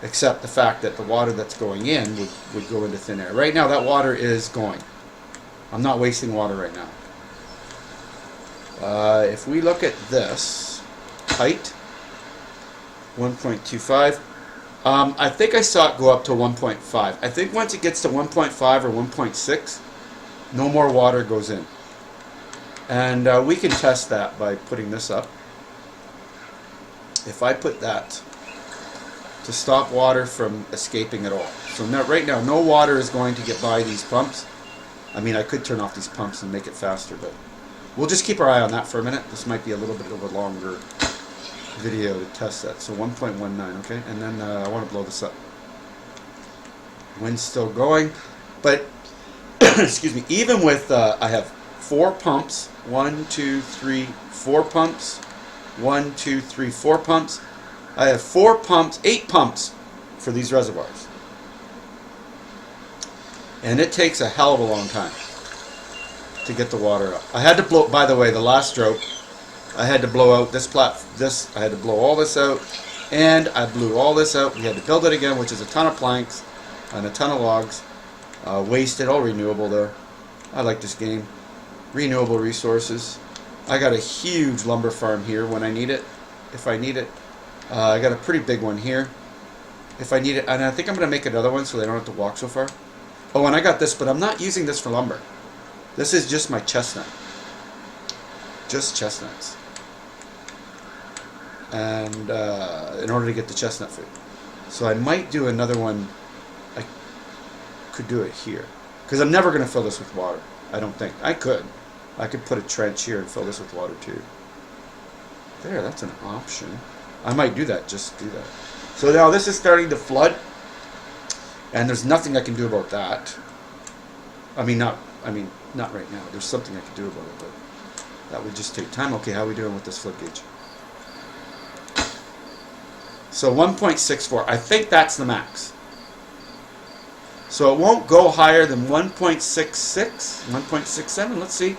except the fact that the water that's going in would go into thin air. Right now that water is going. I'm not wasting water right now. If we look at this height, 1.25, I think I saw it go up to 1.5. I think once it gets to 1.5 or 1.6, no more water goes in. And we can test that by putting this up. If I put that to stop water from escaping at all. So now, right now, no water is going to get by these pumps. I mean, I could turn off these pumps and make it faster, but we'll just keep our eye on that for a minute. This might be a little bit of a longer video to test that. So 1.19, okay? And then I want to blow this up. Wind's still going, but excuse me, even with, I have 4 pumps, 1, 2, 3, 4 pumps, 1, 2, 3, 4 pumps. I have 4 pumps, 8 pumps for these reservoirs. And it takes a hell of a long time to get the water up. I had to blow, by the way, the last stroke, I had to blow out I had to blow all this out, and I blew all this out. We had to build it again, which is a ton of planks and a ton of logs. Wasted, all renewable though. I like this game. Renewable resources. I got a huge lumber farm here when I need it, if I need it. I got a pretty big one here if I need it, and I think I'm going to make another one so they don't have to walk so far. Oh, and I got this, but I'm not using this for lumber. This is just my chestnut. Just chestnuts. And in order to get the chestnut food. So I might do another one. I could do it here. Because I'm never going to fill this with water. I don't think. I could put a trench here and fill this with water too. There, that's an option. I might do that, just do that. So now this is starting to flood. And there's nothing I can do about that. I mean not right now. There's something I can do about it, but that would just take time. Okay, how are we doing with this flood gauge? So 1.64. I think that's the max. So it won't go higher than 1.66, 1.67. Let's see.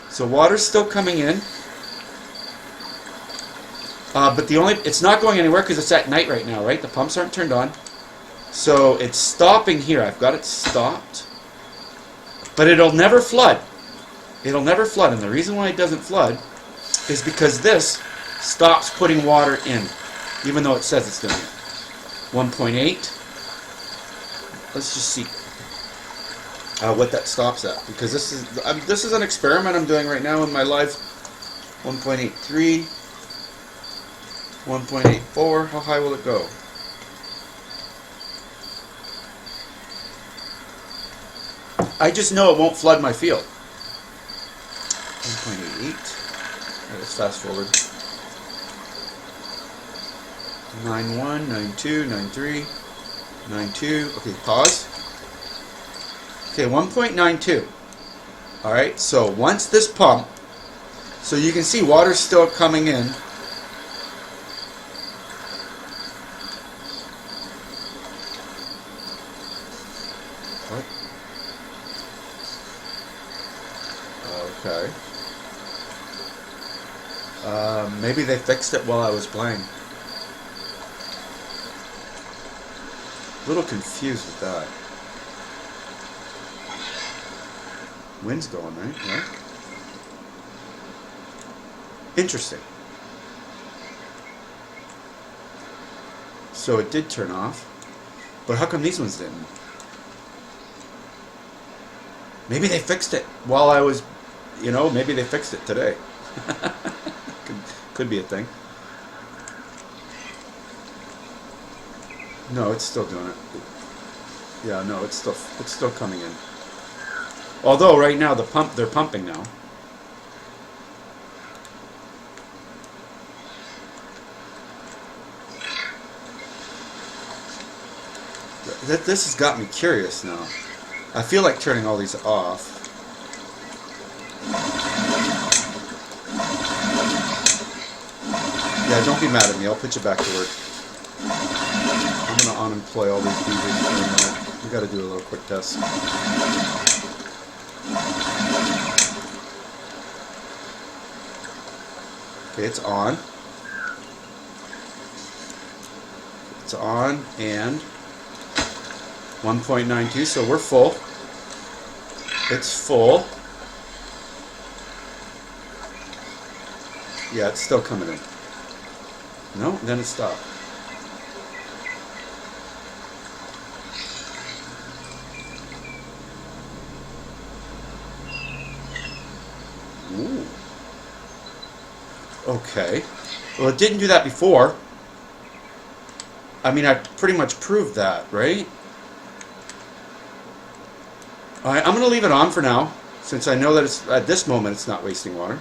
So water's still coming in. But it's not going anywhere because it's at night right now, right? The pumps aren't turned on. So it's stopping here. I've got it stopped. But it'll never flood. It'll never flood. And the reason why it doesn't flood is because this stops putting water in, even though it says it's doing it. 1.8. Let's just see what that stops at, because this is an experiment I'm doing right now in my life. 1.83. 1.84. How high will it go? I just know it won't flood my field. 1.88. Let's fast forward. 9.1, 9.2, 9.3, 9.2. Okay, pause. Okay, 1.92. Alright, so once this pump, so you can see water's still coming in. What? Okay. Maybe they fixed it while I was playing. A little confused with that. Wind's going, right? Yeah. Interesting. So it did turn off. But how come these ones didn't? Maybe they fixed it while I was, maybe they fixed it today. could be a thing. No, it's still doing it. Yeah, no, it's still coming in. Although right now they're pumping now. This has got me curious now. I feel like turning all these off. Yeah, don't be mad at me. I'll put you back to work. I'm going to unemploy all these beavers for a minute. We got to do a little quick test. Okay, it's on. It's on and 1.92, so we're full. It's full. Yeah, it's still coming in. No, then it stopped. Ooh. Okay. Well, it didn't do that before. I mean, I pretty much proved that, right? Alright, I'm going to leave it on for now, since I know that it's at this moment it's not wasting water.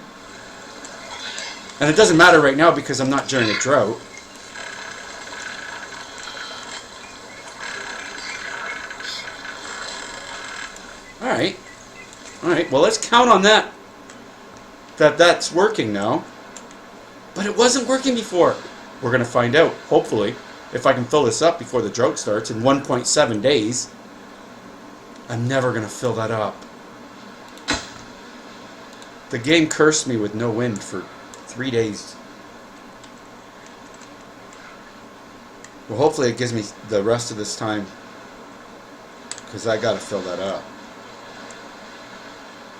And it doesn't matter right now because I'm not during a drought. Alright. Alright, well let's count on that. That's working now. But it wasn't working before. We're going to find out, hopefully, if I can fill this up before the drought starts in 1.7 days. I'm never going to fill that up. The game cursed me with no wind for 3 days. Well, hopefully it gives me the rest of this time, because I got to fill that up.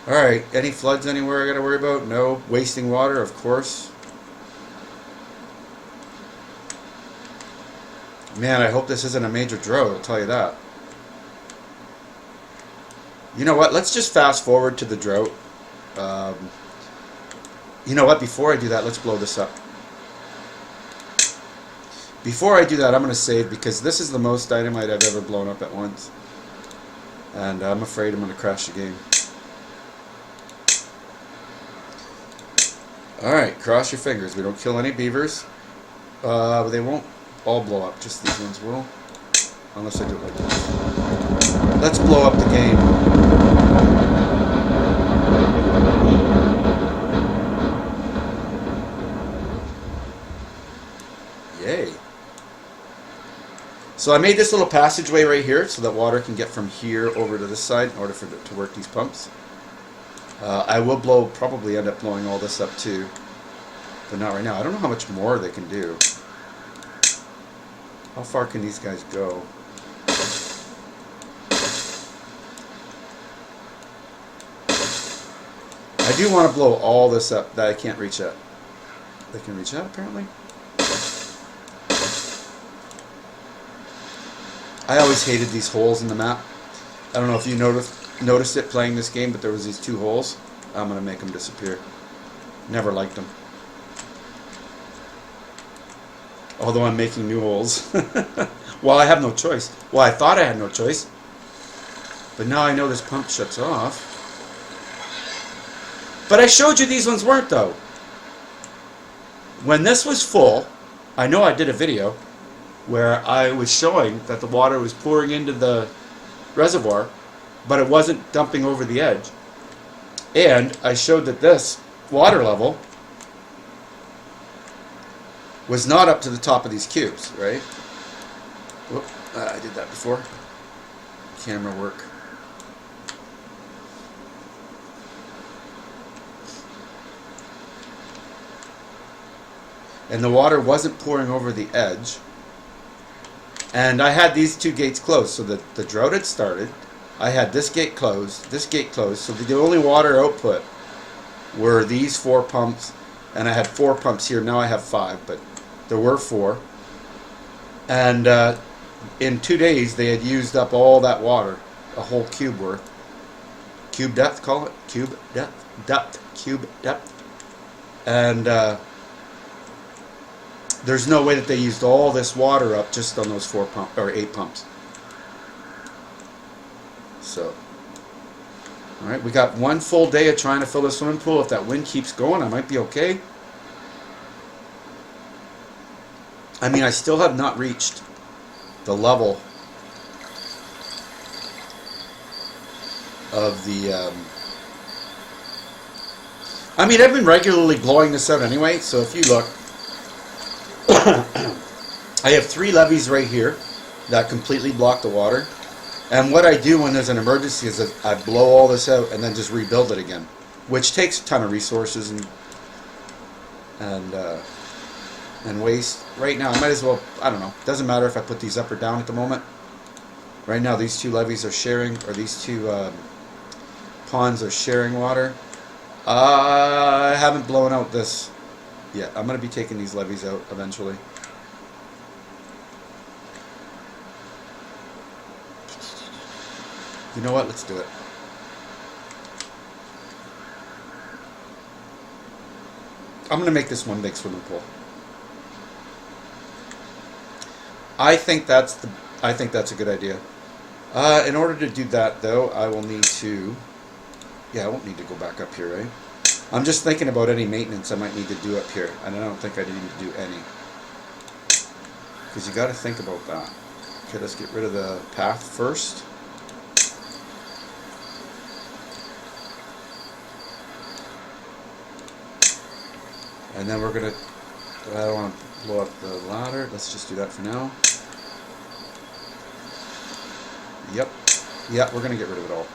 Alright, any floods anywhere I got to worry about? No. Wasting water, of course. Man, I hope this isn't a major drought, I'll tell you that. You know what, let's just fast forward to the drought. You know what, before I do that, let's blow this up. Before I do that, I'm going to save, because this is the most dynamite I've ever blown up at once. And I'm afraid I'm going to crash the game. Alright, cross your fingers. We don't kill any beavers. They won't all blow up, just these ones will. Unless I do it like this. Let's blow up the game. Yay. So I made this little passageway right here so that water can get from here over to this side in order for it to work these pumps. I will probably end up blowing all this up too, but not right now. I don't know how much more they can do. How far can these guys go? I do want to blow all this up that I can't reach at. They can reach out apparently. I always hated these holes in the map. I don't know if you noticed it playing this game, but there was these 2 holes. I'm going to make them disappear. Never liked them. Although I'm making new holes. Well, I have no choice. Well, I thought I had no choice. But now I know this pump shuts off. But I showed you these ones weren't, though. When this was full, I know I did a video where I was showing that the water was pouring into the reservoir, but it wasn't dumping over the edge. And I showed that this water level was not up to the top of these cubes, right? Whoop, I did that before. Camera work. and the water wasn't pouring over the edge. And I had these two gates closed, so the drought had started. I had this gate closed, so the only water output were these 4 pumps, and I had 4 pumps here. Now I have 5, but there were 4. And in 2 days, they had used up all that water, a whole cube worth. Cube depth, call it? Cube depth. Cube depth. And there's no way that they used all this water up just on those 4 pumps, or 8 pumps. So, alright, we got 1 full day of trying to fill the swimming pool. If that wind keeps going, I might be okay. I mean, I still have not reached the level of the I mean, I've been regularly blowing this out anyway, so if you look, I have 3 levees right here that completely block the water. And what I do when there's an emergency is that I blow all this out and then just rebuild it again, which takes a ton of resources and waste. Right now, I might as well, I don't know, doesn't matter if I put these up or down at the moment. Right now, these 2 levees are sharing, or these 2 ponds are sharing water. I haven't blown out this yet. I'm going to be taking these levees out eventually. You know what? Let's do it. I'm going to make this one big swimming pool. I think that's a good idea. In order to do that, though, I will need to. Yeah, I won't need to go back up here, right? I'm just thinking about any maintenance I might need to do up here, and I don't think I need to do any. Because you got to think about that. Okay, let's get rid of the path first. And then we're going to, I don't want to blow up the ladder. Let's just do that for now. Yep, we're going to get rid of it all.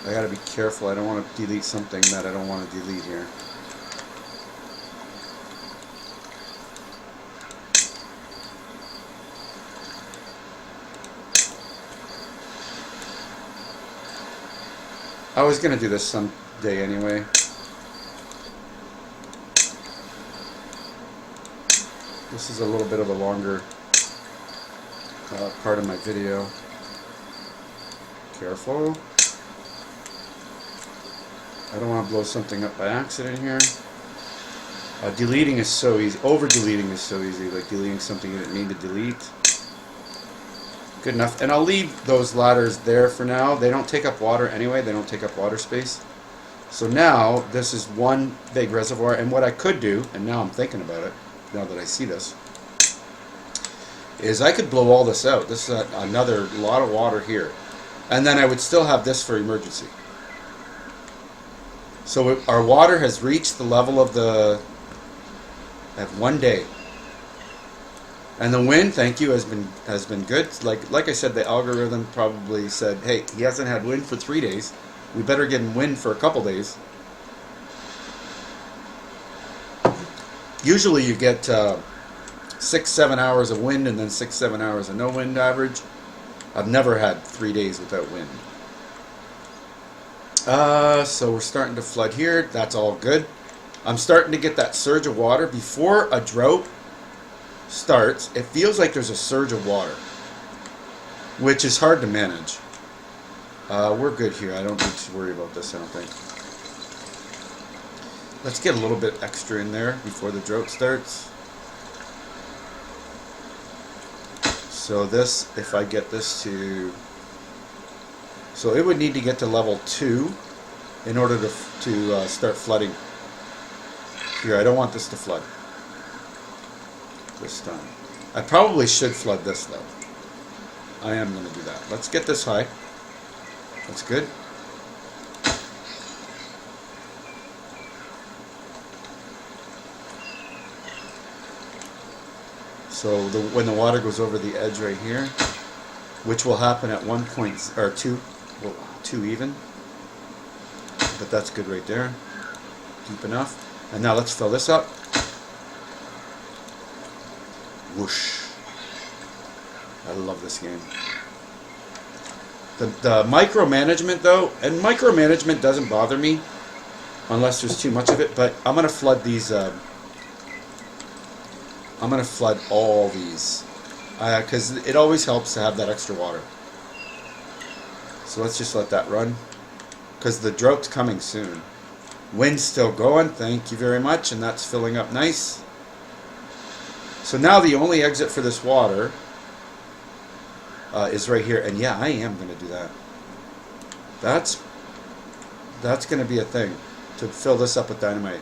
I got to be careful. I don't want to delete something that I don't want to delete here. I was going to do this someday anyway. This is a little bit of a longer part of my video. Careful. I don't want to blow something up by accident here. Deleting is so easy. Over-deleting is so easy. Like deleting something you didn't mean to delete. Good enough. And I'll leave those ladders there for now. They don't take up water anyway. They don't take up water space. So now, this is one big reservoir. And what I could do, and now I'm thinking about it, now that I see this, is I could blow all this out. This is another lot of water here. And then I would still have this for emergency. So our water has reached the level of at 1 day. And the wind, thank you, has been good. Like I said, the algorithm probably said, hey, he hasn't had wind for 3 days. We better get him wind for a couple days. Usually you get 6-7 hours of wind and then 6-7 hours of no wind average. I've never had 3 days without wind. So we're starting to flood here. That's all good. I'm starting to get that surge of water. Before a drought starts, it feels like there's a surge of water, which is hard to manage. We're good here. I don't need to worry about this, I don't think. Let's get a little bit extra in there before the drought starts. So this, if I get this to, so it would need to get to level 2 in order to start flooding. Here, I don't want this to flood this time. I probably should flood this though. I am going to do that. Let's get this high. That's good. So when the water goes over the edge right here, which will happen at 1 point or 2, well, 2 even. but that's good right there. Deep enough. And now let's fill this up. Whoosh. I love this game. The micromanagement though, and micromanagement doesn't bother me unless there's too much of it, but I'm going to flood these, I'm going to flood all these, because it always helps to have that extra water. So let's just let that run, because the drought's coming soon. Wind's still going, thank you very much, and that's filling up nice. So now the only exit for this water is right here, and yeah, I am going to do that. That's going to be a thing, to fill this up with dynamite.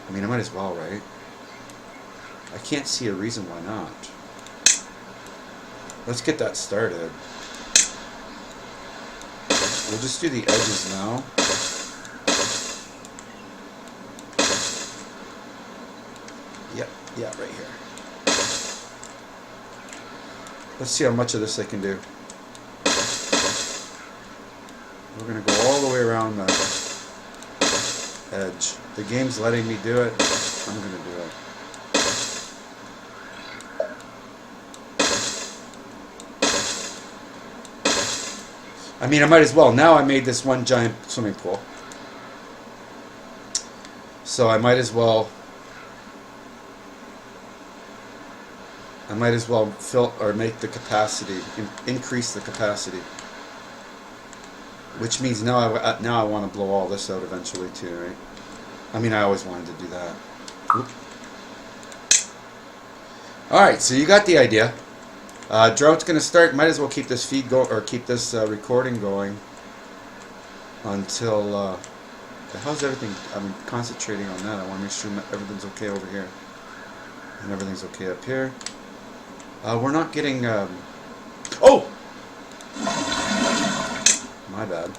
I mean, I might as well, right? I can't see a reason why not. Let's get that started. We'll just do the edges now. Yeah, right here. Let's see how much of this I can do. We're going to go all the way around the edge. The game's letting me do it. I'm going to do it. I mean, I might as well. Now I made this one giant swimming pool. So I might as well fill or make the capacity, increase the capacity. Which means now I want to blow all this out eventually too, right? I mean, I always wanted to do that. Oop. All right, so you got the idea. Drought's going to start. Might as well keep this feed go or keep this recording going until. How's everything? I'm concentrating on that. I want to make sure everything's okay over here, and everything's okay up here. We're not getting. Oh, my bad.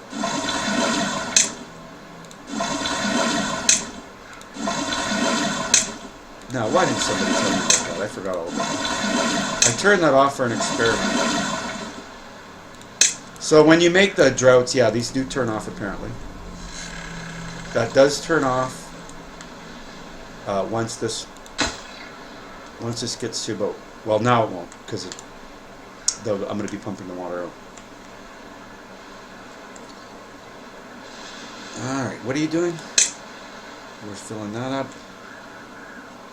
Now, why didn't somebody tell me about that? I forgot all about that. I turned that off for an experiment. So when you make the droughts, yeah, these do turn off apparently. That does turn off once this gets to about, well, now it won't, because I'm going to be pumping the water out. Alright, what are you doing? We're filling that up.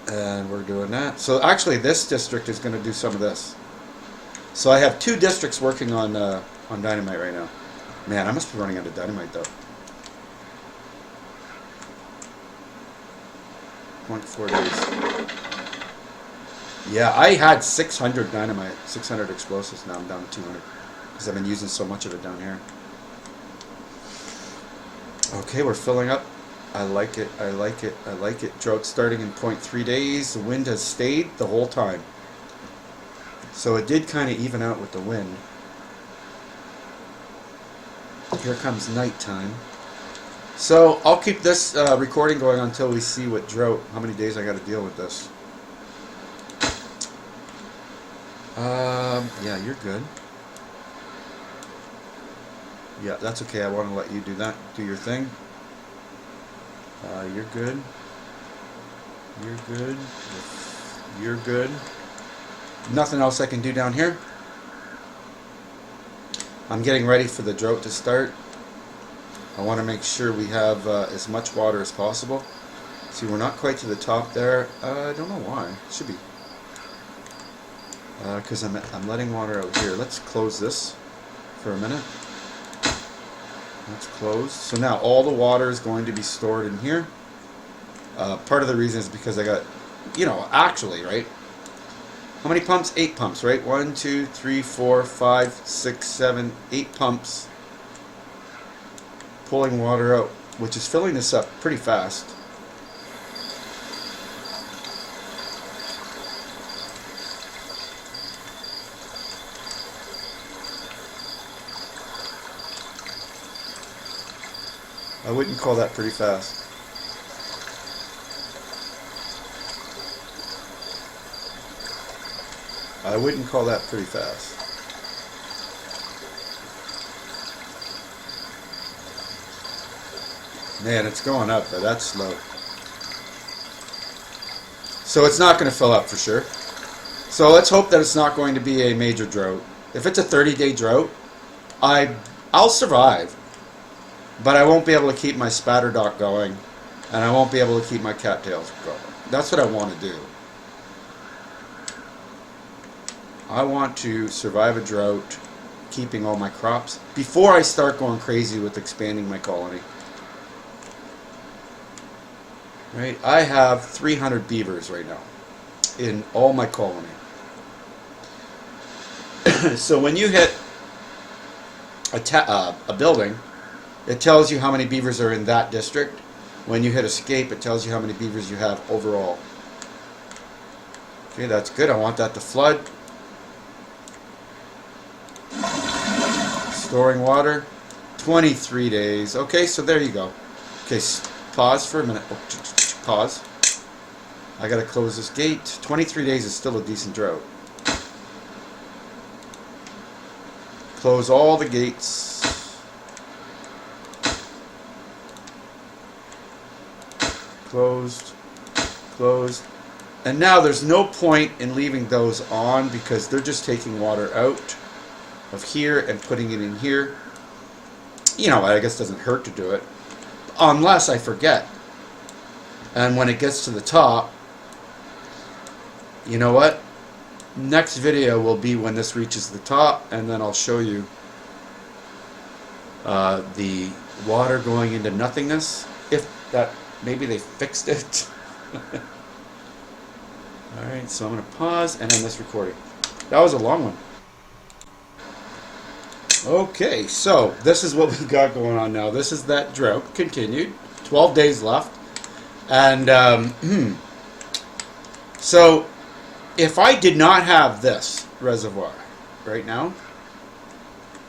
And we're doing that. So actually this district is going to do some of this. So I have 2 districts working on dynamite right now. Man, I must be running out of dynamite though. 0.4 days. Yeah, I had 600 dynamite, 600 explosives. Now I'm down to 200 because I've been using so much of it down here. Okay, we're filling up. I like it, I like it, I like it. Drought starting in 0.3 days. The wind has stayed the whole time. So it did kind of even out with the wind. Here comes nighttime. So I'll keep this recording going until we see what drought, how many days I got to deal with this. Yeah, you're good. Yeah, that's okay. I want to let you do that. Do your thing. You're good. You're good. You're good. Nothing else I can do down here. I'm getting ready for the drought to start. I want to make sure we have as much water as possible. See, we're not quite to the top there. I don't know why. It should be. Because I'm letting water out here. Let's close this for a minute. That's closed. So now all the water is going to be stored in here. Part of the reason is because I got, actually, right? How many pumps? 8 pumps, right? 1, 2, 3, 4, 5, 6, 7, 8 pumps pulling water out, which is filling this up pretty fast. I wouldn't call that pretty fast. I wouldn't call that pretty fast. Man, it's going up, but that's slow. So it's not going to fill up for sure. So let's hope that it's not going to be a major drought. If it's a 30-day drought, I'll survive. But I won't be able to keep my spatter dock going, and I won't be able to keep my cattails going. That's what I want to do. I want to survive a drought, keeping all my crops, before I start going crazy with expanding my colony. Right? I have 300 beavers right now in all my colony. So when you hit a building, it tells you how many beavers are in that district. When you hit escape, it tells you how many beavers you have overall. Okay, that's good. I want that to flood. Storing water, 23 days. Okay, so there you go. Okay, pause for a minute. Oh, pause. I gotta close this gate. 23 days is still a decent drought. Close all the gates. Closed. Closed. And now there's no point in leaving those on because they're just taking water out of here and putting it in here. You know, I guess it doesn't hurt to do it. Unless I forget. And when it gets to the top, you know what? Next video will be when this reaches the top, and then I'll show you the water going into nothingness. If that, maybe they fixed it. Alright, so I'm going to pause and end this recording. That was a long one. Okay, so this is what we've got going on now. This is that drought continued. 12 days left. And so if I did not have this reservoir right now,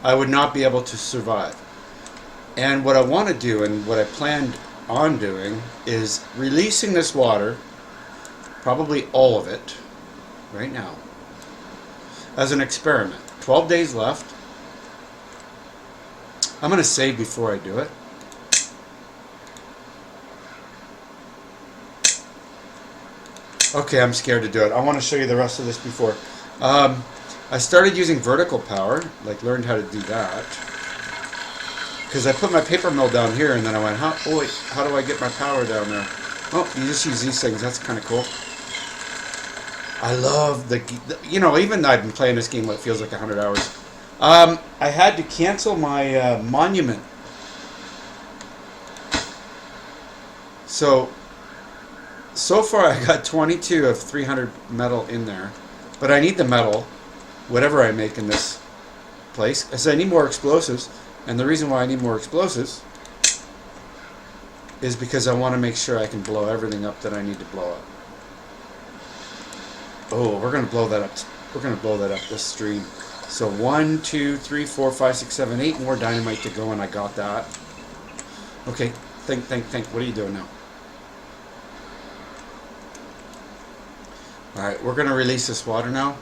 I would not be able to survive. And what I want to do, and what I planned on doing, is releasing this water, probably all of it, right now, as an experiment. 12 days left. I'm going to save before I do it. Okay, I'm scared to do it. I want to show you the rest of this before. I started using vertical power, like learned how to do that. Because I put my paper mill down here and then I went, oh wait, how do I get my power down there? Oh, you just use these things. That's kind of cool. I love you know, even though I've been playing this game what feels like 100 hours. I had to cancel my monument. So far I got 22 of 300 metal in there. But I need the metal, whatever I make in this place. So I need more explosives. And the reason why I need more explosives is because I want to make sure I can blow everything up that I need to blow up. Oh, we're going to blow that up. We're going to blow that up this stream. So 1, 2, 3, 4, 5, 6, 7, 8 more dynamite to go, and I got that. Okay, think. What are you doing now? Alright, we're going to release this water now,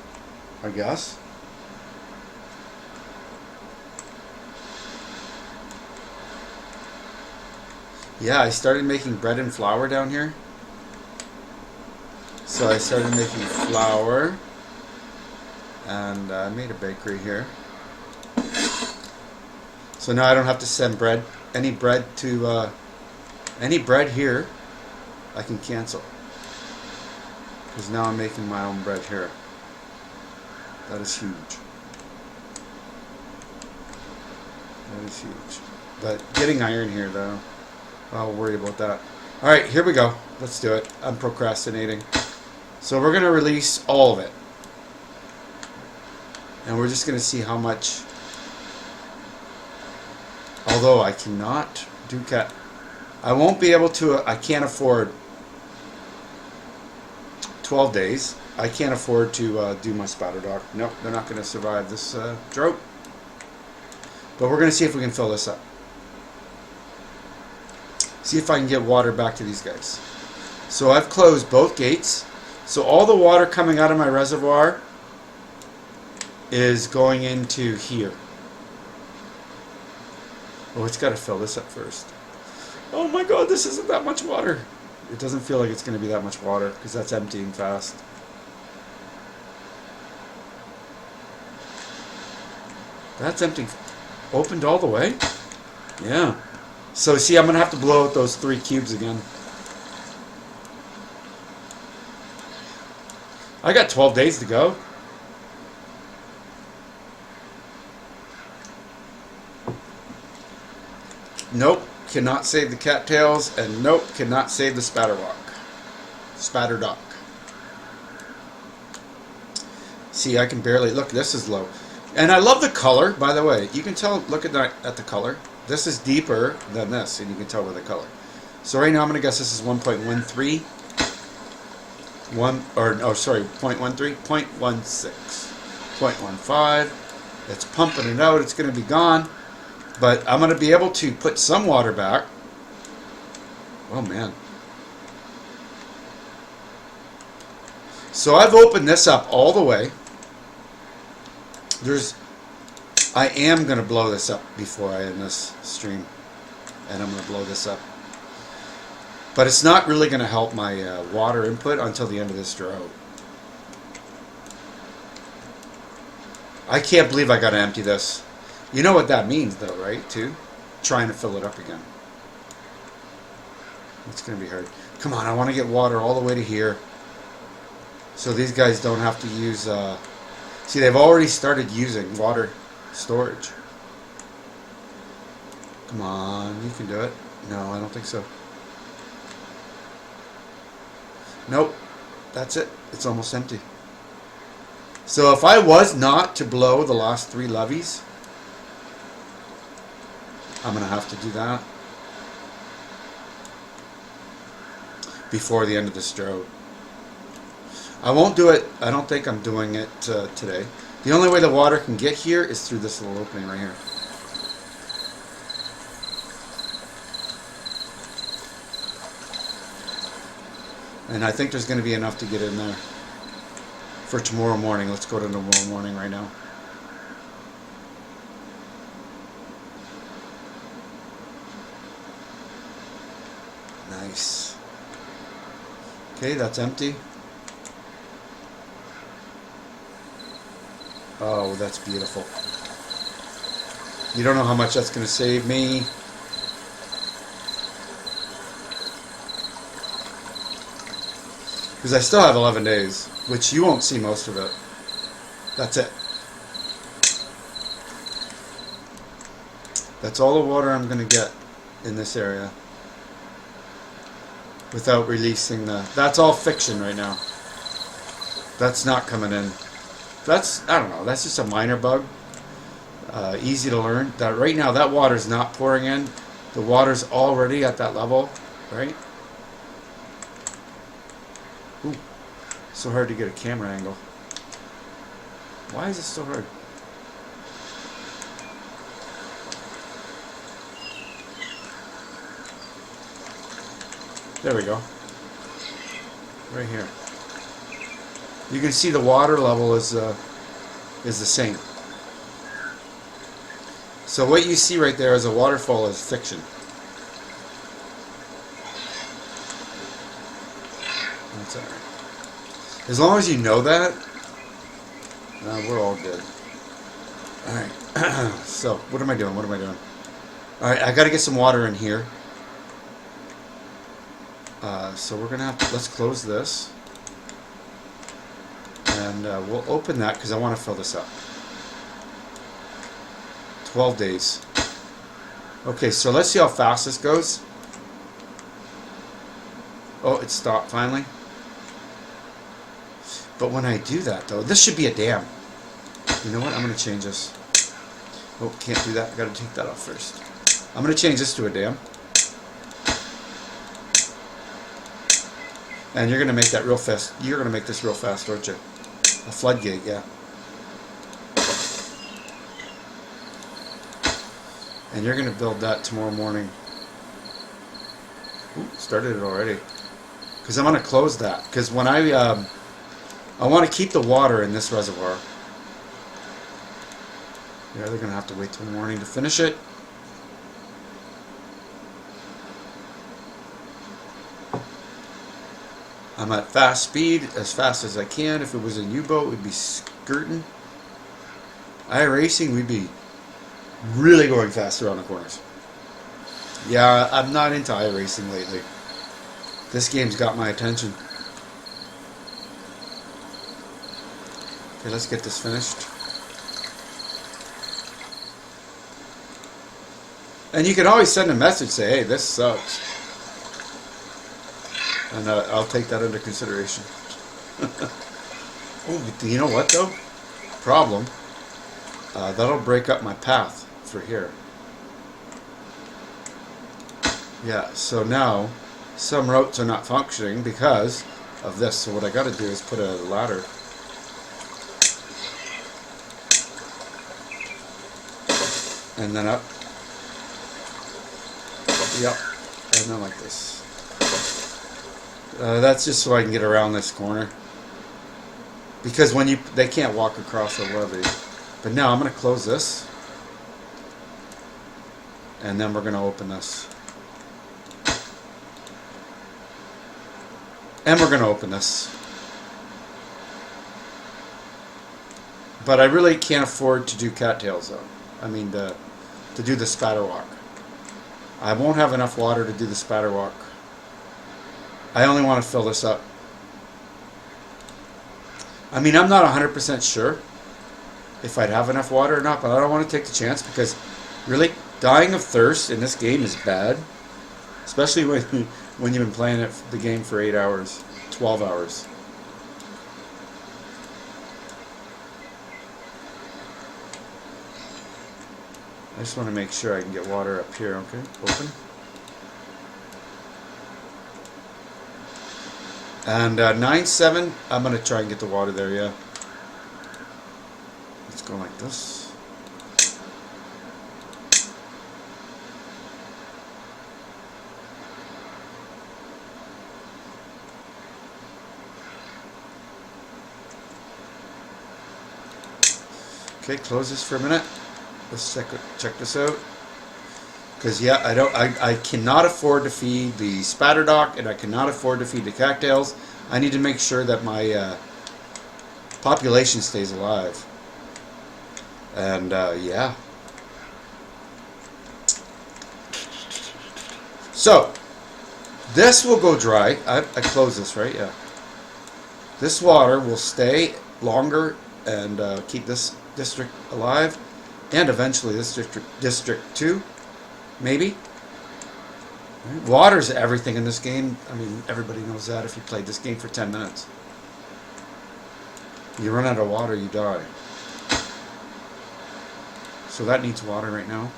I guess. Yeah, I started making bread and flour down here. So I started making flour. And I made a bakery here. So now I don't have to send any bread here, I can cancel. Because now I'm making my own bread here. That is huge. That is huge. But getting iron here though, I'll worry about that. Alright, here we go. Let's do it. I'm procrastinating. So we're going to release all of it. And we're just going to see how much. Although I cannot do I won't be able to, I can't afford 12 days. I can't afford to do my spatter dock. Nope, they're not going to survive this drought. But we're going to see if we can fill this up. See if I can get water back to these guys. So I've closed both gates. So all the water coming out of my reservoir is going into here. Oh, it's got to fill this up first. Oh my god, this isn't that much water. It doesn't feel like it's going to be that much water because that's emptying fast. That's emptying. Opened all the way? Yeah. So see, I'm going to have to blow out those 3 cubes again. I got 12 days to go. Nope, cannot save the cattails, and nope, cannot save the spatterdock. Spatterdock. See, I can barely look. This is low, and I love the color. By the way, you can tell. Look at the color. This is deeper than this, and you can tell by the color. So right now, I'm gonna guess this is 1.13. 0.13, 0.16, 0.15. It's pumping it out. It's gonna be gone. But I'm going to be able to put some water back. Oh, man. So I've opened this up all the way. I am going to blow this up before I end this stream. And I'm going to blow this up. But it's not really going to help my water input until the end of this drought. I can't believe I got to empty this. You know what that means, though, right, too? Trying to fill it up again. It's going to be hard. Come on, I want to get water all the way to here. So these guys don't have to use... See, they've already started using water storage. Come on, you can do it. No, I don't think so. Nope. That's it. It's almost empty. So if I was not to blow the last 3 levees... I'm going to have to do that before the end of this drought. I won't do it. I don't think I'm doing it today. The only way the water can get here is through this little opening right here. And I think there's going to be enough to get in there for tomorrow morning. Let's go to tomorrow morning right now. Nice. Okay, that's empty. Oh, that's beautiful. You don't know how much that's going to save me. Because I still have 11 days, which you won't see most of it. That's it. That's all the water I'm going to get in this area. Without releasing the... That's all fiction right now. That's not coming in. That's, I don't know, that's just a minor bug. Easy to learn. That right now, that water's not pouring in. The water's already at that level, right? Ooh, so hard to get a camera angle. Why is it so hard? There we go. Right here. You can see the water level is the same. So what you see right there as a waterfall is fiction. That's alright. As long as you know that, we're all good. Alright. So, what am I doing? What am I doing? Alright, I gotta get some water in here. So we're gonna have to, let's close this. And we'll open that because I want to fill this up. 12 days. Okay, so let's see how fast this goes. Oh, it stopped finally. But when I do that, though, this should be a dam. You know what? I'm going to change this. Oh, can't do that. I've got to take that off first. I'm going to change this to a dam. And you're going to make that real fast. You're going to make this real fast, aren't you? A floodgate, yeah. And you're going to build that tomorrow morning. Ooh, started it already. Because I'm going to close that. Because when I want to keep the water in this reservoir. Yeah, they're going to have to wait till morning to finish it. I'm at fast speed, as fast as I can. If it was a U-boat, we'd be skirting. iRacing, we'd be really going faster on the corners. Yeah, I'm not into iRacing lately. This game's got my attention. Okay, let's get this finished. And you can always send a message, say, hey, this sucks. And I'll take that under consideration. Oh, you know what, though? Problem. That'll break up my path for here. Yeah, so now some routes are not functioning because of this. So what I got to do is put a ladder. And then up. Yep. And then like this. That's just so I can get around this corner. Because when they can't walk across the levee. But now I'm going to close this. And then we're going to open this. And we're going to open this. But I really can't afford to do cattails though. I mean to do the spatter walk. I won't have enough water to do the spatter walk. I only want to fill this up. I mean, I'm not 100% sure if I'd have enough water or not, but I don't want to take the chance because really dying of thirst in this game is bad. Especially when you've been playing the game for 8 hours, 12 hours. I just want to make sure I can get water up here. Okay, open. And 9-7, I'm going to try and get the water there, yeah. Let's go like this. Okay, close this for a minute. Let's check this out. Because yeah, I cannot afford to feed the spatter dock, and I cannot afford to feed the cattails. I need to make sure that my population stays alive. And yeah. So this will go dry. I close this, right? Yeah. This water will stay longer and keep this district alive. And eventually this district 2, maybe. Water's everything in this game. I mean, everybody knows that if you played this game for 10 minutes. You run out of water, you die. So that needs water right now.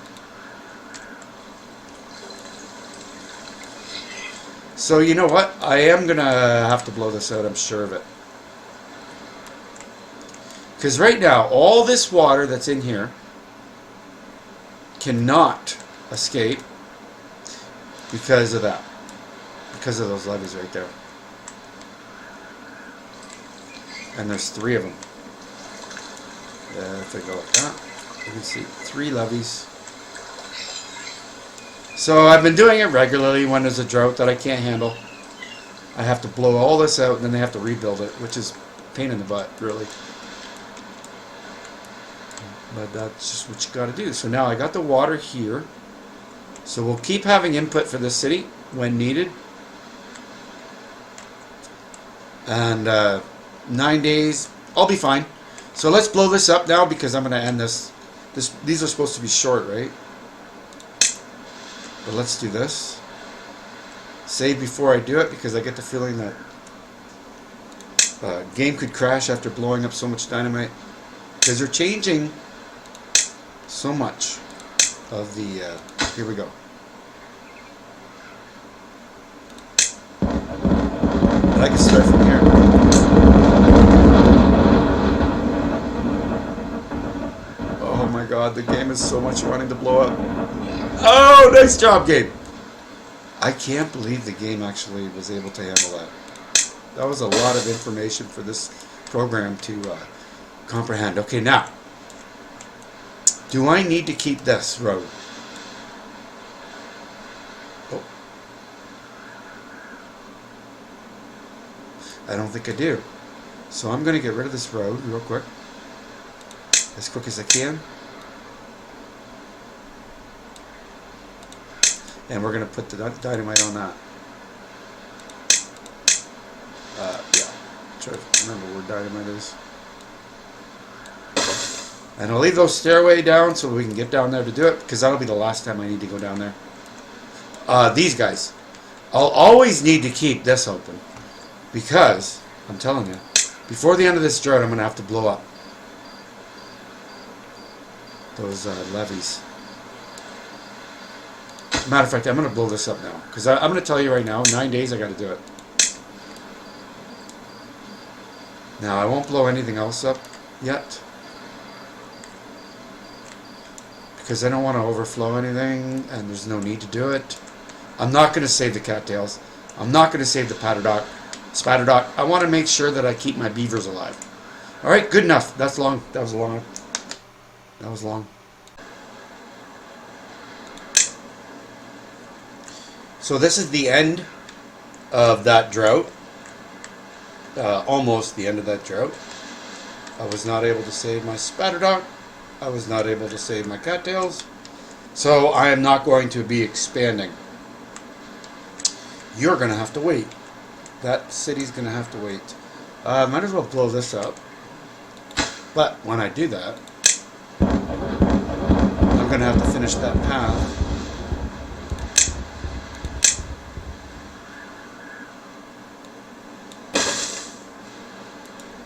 So you know what? I am going to have to blow this out, I'm sure of it. Because right now, all this water that's in here cannot escape because of that. Because of those levees right there. And there's 3 of them. If I go like that, you can see 3 levees. So I've been doing it regularly when there's a drought that I can't handle. I have to blow all this out and then they have to rebuild it, which is a pain in the butt, really. But that's just what you got to do. So now I got the water here. So we'll keep having input for this city when needed. And 9 days, I'll be fine. So let's blow this up now because I'm going to end this. These are supposed to be short, right? But let's do this. Save before I do it because I get the feeling that game could crash after blowing up so much dynamite. Because they're changing so much of the here we go. And I can start from here. Oh my god, the game is so much wanting to blow up. Oh, nice job, game. I can't believe the game actually was able to handle that. That was a lot of information for this program to comprehend. Okay, now do I need to keep this road? Oh. I don't think I do. So I'm going to get rid of this road real quick as I can. And we're going to put the dynamite on that. Yeah. Try to remember where dynamite is. And I'll leave those stairway down so we can get down there to do it, because that'll be the last time I need to go down there. These guys. I'll always need to keep this open, because, I'm telling you, before the end of this drought, I'm going to have to blow up those levees. Matter of fact, I'm going to blow this up now, because I'm going to tell you right now, 9 days I got to do it. Now, I won't blow anything else up yet, because I don't want to overflow anything, and there's no need to do it. I'm not going to save the cattails. I'm not going to save the spatterdock. I want to make sure that I keep my beavers alive. All right, good enough. That's long. That was long. That was long. So this is the end of that drought. Almost the end of that drought. I was not able to save my spatterdock. I was not able to save my cattails. So I am not going to be expanding. You're going to have to wait. That city's going to have to wait. Might as well blow this up. But when I do that, I'm going to have to finish that path.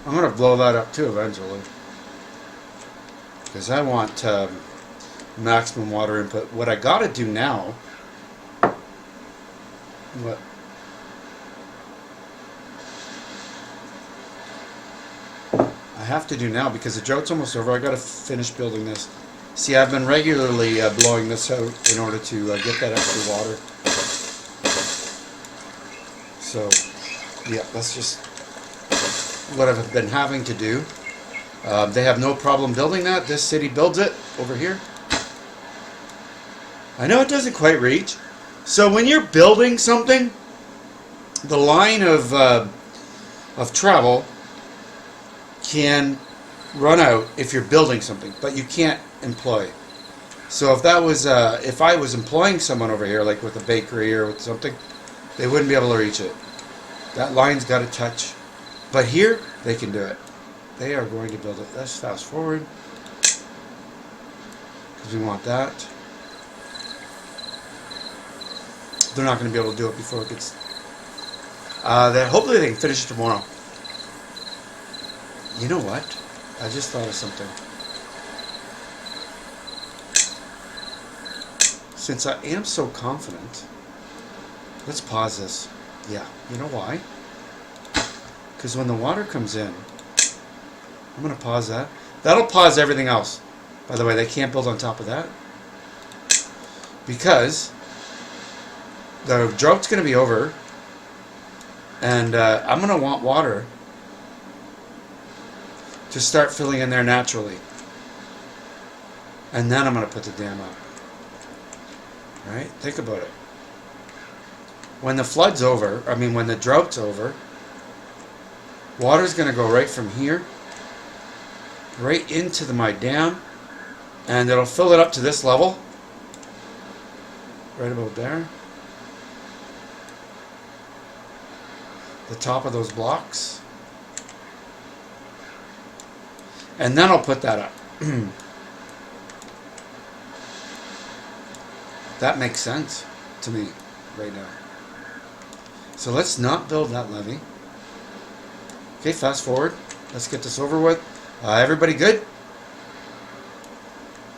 I'm going to blow that up too eventually, because I want maximum water input. What I got to do now, what I have to do now, because the drought's almost over, I got to finish building this. See, I've been regularly blowing this out in order to get that extra water. So, yeah, that's just what I've been having to do. They have no problem building that. This city builds it over here. I know it doesn't quite reach. So when you're building something, the line of travel can run out if you're building something, but you can't employ. So if that was if I was employing someone over here, like with a bakery or with something, they wouldn't be able to reach it. That line's got to touch. But here, they can do it. They are going to build it. Let's fast forward, because we want that. They're not going to be able to do it before it gets... hopefully they can finish it tomorrow. You know what? I just thought of something. Since I am so confident, let's pause this. Yeah, you know why? Because when the water comes in, I'm going to pause that. That'll pause everything else. By the way, they can't build on top of that, because the drought's going to be over, and I'm going to want water to start filling in there naturally. And then I'm going to put the dam up. Right? Think about it. When the flood's over, when the drought's over, water's going to go right from here, right into my dam, and it'll fill it up to this level, right about there. The top of those blocks. And then I'll put that up. That makes sense to me right now. So let's not build that levee. Okay, fast forward. Let's get this over with. Everybody good?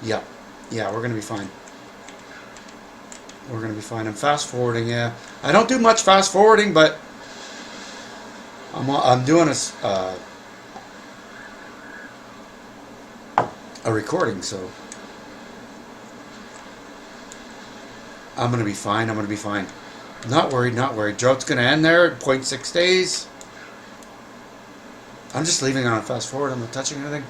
Yeah. Yeah, we're going to be fine. We're going to be fine. I'm fast forwarding, yeah. I don't do much fast forwarding, but I'm doing a recording, so I'm going to be fine. I'm going to be fine. Not worried, not worried. Drought's going to end there at 0.6 days. I'm just leaving it on fast forward. I'm not touching anything.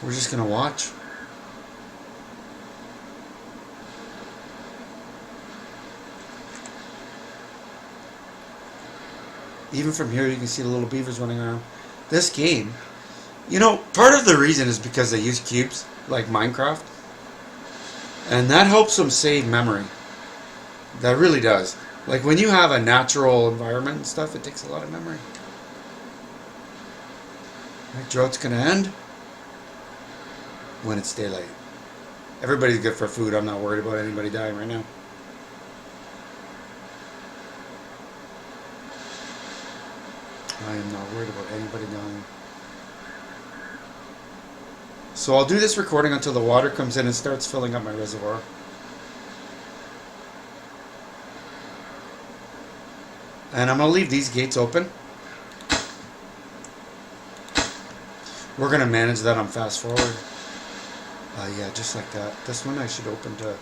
We're just going to watch. Even from here, you can see the little beavers running around. This game, you know, part of the reason is because they use cubes, like Minecraft. And that helps them save memory. That really does. Like when you have a natural environment and stuff, it takes a lot of memory. Right, drought's going to end when it's daylight. Everybody's good for food. I'm not worried about anybody dying right now. I am not worried about anybody dying. So I'll do this recording until the water comes in and starts filling up my reservoir. And I'm going to leave these gates open. We're going to manage that on fast forward. Yeah, just like that. This one I should open to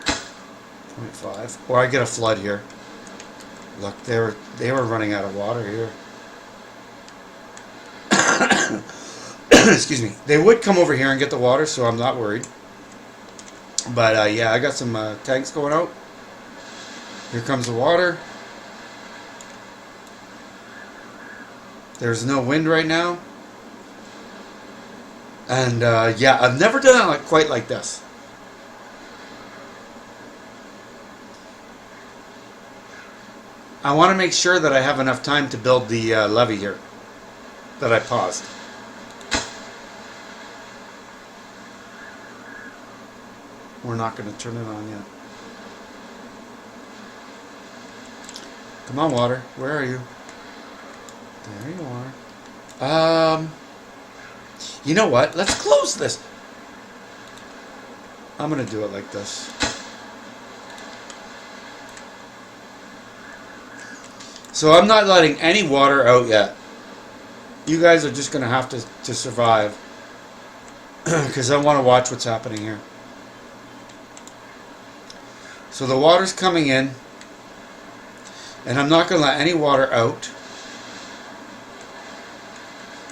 0.5. Or I get a flood here. Look, they were running out of water here. Excuse me. They would come over here and get the water, so I'm not worried. But yeah, I got some tanks going out. Here comes the water. There's no wind right now. And yeah, I've never done it like quite like this. I want to make sure that I have enough time to build the levee here that I paused. We're not going to turn it on yet. Come on, water. Where are you? There you are. You know what? Let's close this. I'm going to do it like this. So I'm not letting any water out yet. You guys are just going to have to survive. Because I want to watch what's happening here. So the water's coming in. And I'm not going to let any water out.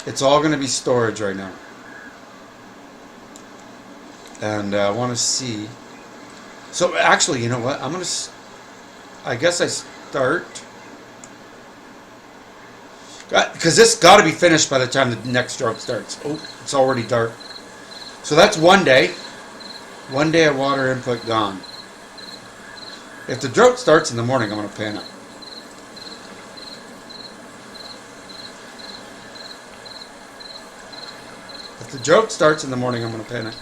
It's all going to be storage right now. And I want to see. So actually, you know what? I'm going to... I guess I start... Because this got to be finished by the time the next drought starts. Oh, it's already dark. So that's one day. One day of water input gone. If the drought starts in the morning, I'm going to panic. If the drought starts in the morning, I'm going to panic.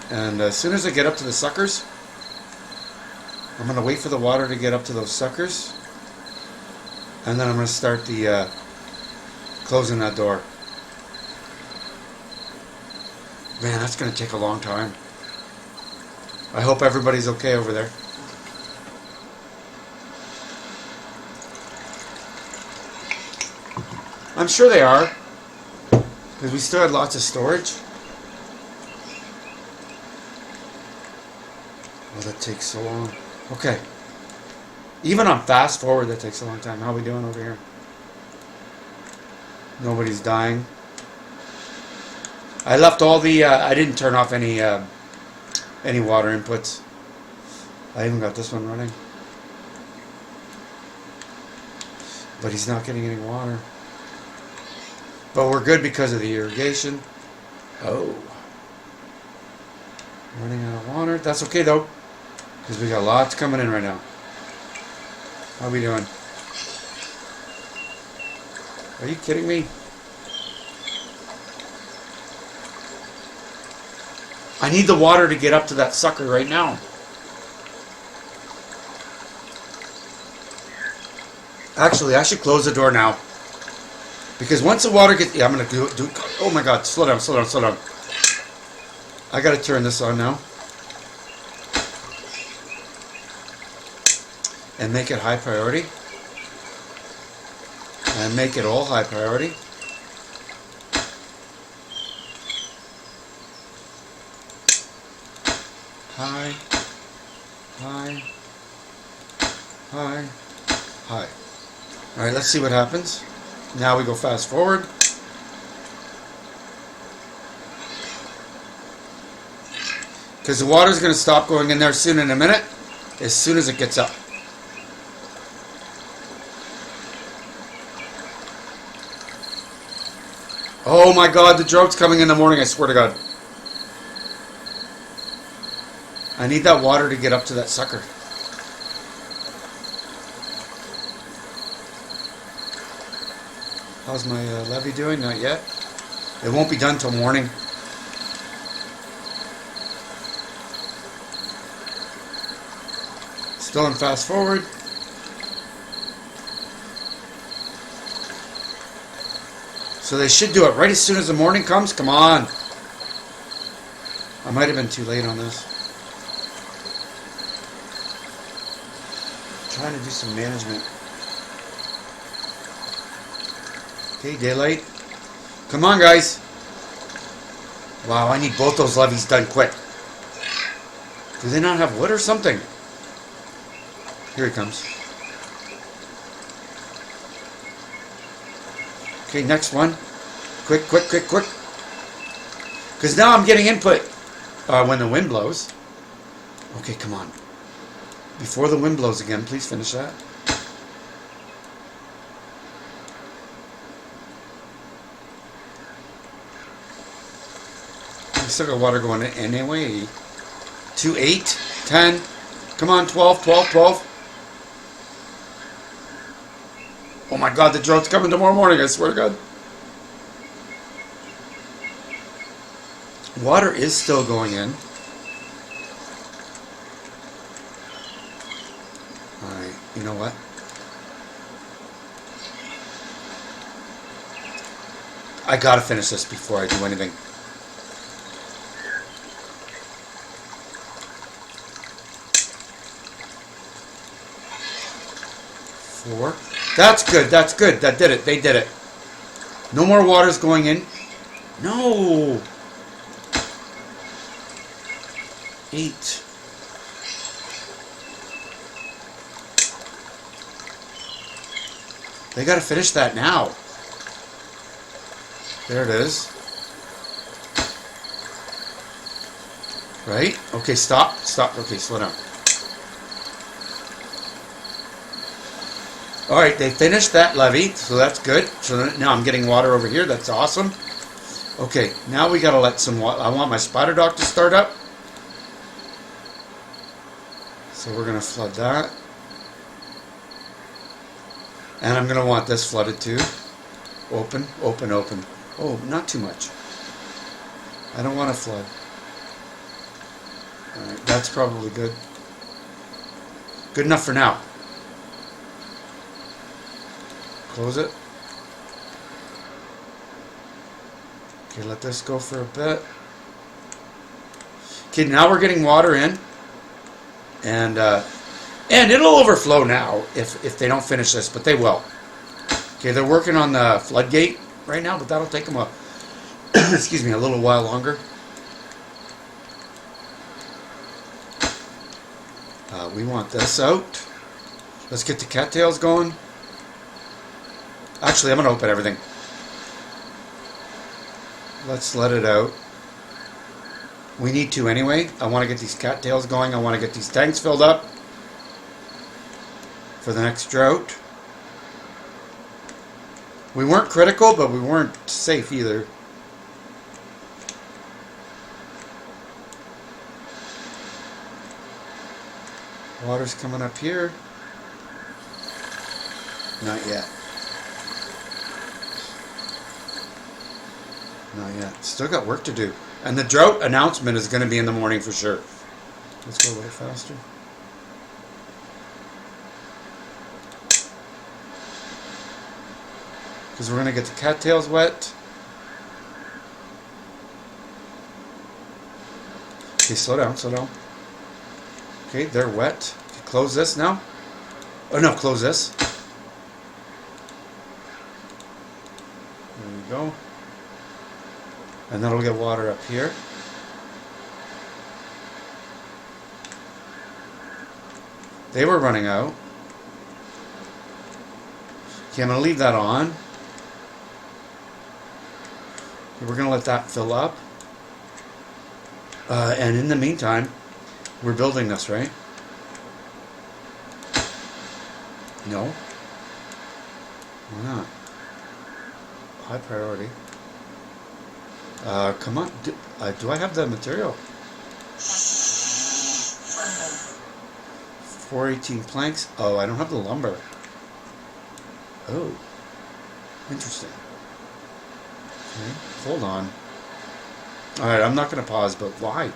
And as soon as I get up to the suckers, I'm going to wait for the water to get up to those suckers. And then I'm going to start the closing that door. Man, that's going to take a long time. I hope everybody's okay over there. I'm sure they are. Because we still had lots of storage. Oh, that takes so long. Okay. Even on fast forward, that takes a long time. How are we doing over here? Nobody's dying. I left all the... I didn't turn off any water inputs. I even got this one running. But he's not getting any water. But we're good because of the irrigation. Oh. Running out of water. That's okay though. Because we got lots coming in right now. How are we doing? Are you kidding me? I need the water to get up to that sucker right now. Actually, I should close the door now. Because once the water gets... Yeah, I'm going to do... Oh my God, slow down, slow down, slow down. I got to turn this on now. And make it high priority. And make it all high priority. High. High. High. High. Alright, let's see what happens. Now we go fast forward. Because the water's going to stop going in there soon in a minute, as soon as it gets up. Oh my God, the drought's coming in the morning, I swear to God. I need that water to get up to that sucker. How's my levee doing? Not yet. It won't be done till morning. Still in fast forward. So they should do it right as soon as the morning comes. Come on. I might have been too late on this. Trying to do some management. Okay, daylight. Come on, guys. Wow, I need both those levees done quick. Do they not have wood or something? Here he comes. Okay, next one. Quick, quick, quick, quick. Because now I'm getting input when the wind blows. Okay, come on. Before the wind blows again, please finish that. We still got water going in anyway. 2, 8, 10. Come on, 12, 12, 12. Oh my God, the drought's coming tomorrow morning, I swear to God. Water is still going in. Alright, you know what? I gotta finish this before I do anything. Four. That's good, that's good. That did it, they did it. No more water's going in. No! 8. They gotta finish that now. There it is. Right? Okay, stop. Stop. Okay, slow down. Alright, they finished that levee, so that's good. So now I'm getting water over here. That's awesome. Okay, now we gotta let some water. I want my spider dock to start up. So we're gonna flood that. And I'm gonna want this flooded too. Open, open, open. Oh, not too much. I don't want to flood. Alright, that's probably good. Good enough for now. Close it. Okay, let this go for a bit. Okay, now we're getting water in. And it'll overflow now if they don't finish this, but they will. Okay, they're working on the floodgate right now, but that'll take them excuse me, a little while longer. We want this out. Let's get the cattails going. Actually, I'm going to open everything. Let's let it out. We need to anyway. I want to get these cattails going. I want to get these tanks filled up for the next drought. We weren't critical, but we weren't safe either. Water's coming up here. Not yet. Not yet. Still got work to do. And the drought announcement is going to be in the morning for sure. Let's go a little faster. Because we're going to get the cattails wet. Okay, slow down, slow down. Okay, they're wet. Okay, close this now. Oh no, close this. There we go. And then we'll get water up here. They were running out. Okay, I'm going to leave that on. Okay, we're going to let that fill up. And in the meantime, we're building this, right? No? Why not? High priority. Come on. Do I have the material? 418 planks. Oh, I don't have the lumber. Oh. Interesting. Okay, hold on. Alright, I'm not going to pause, but why?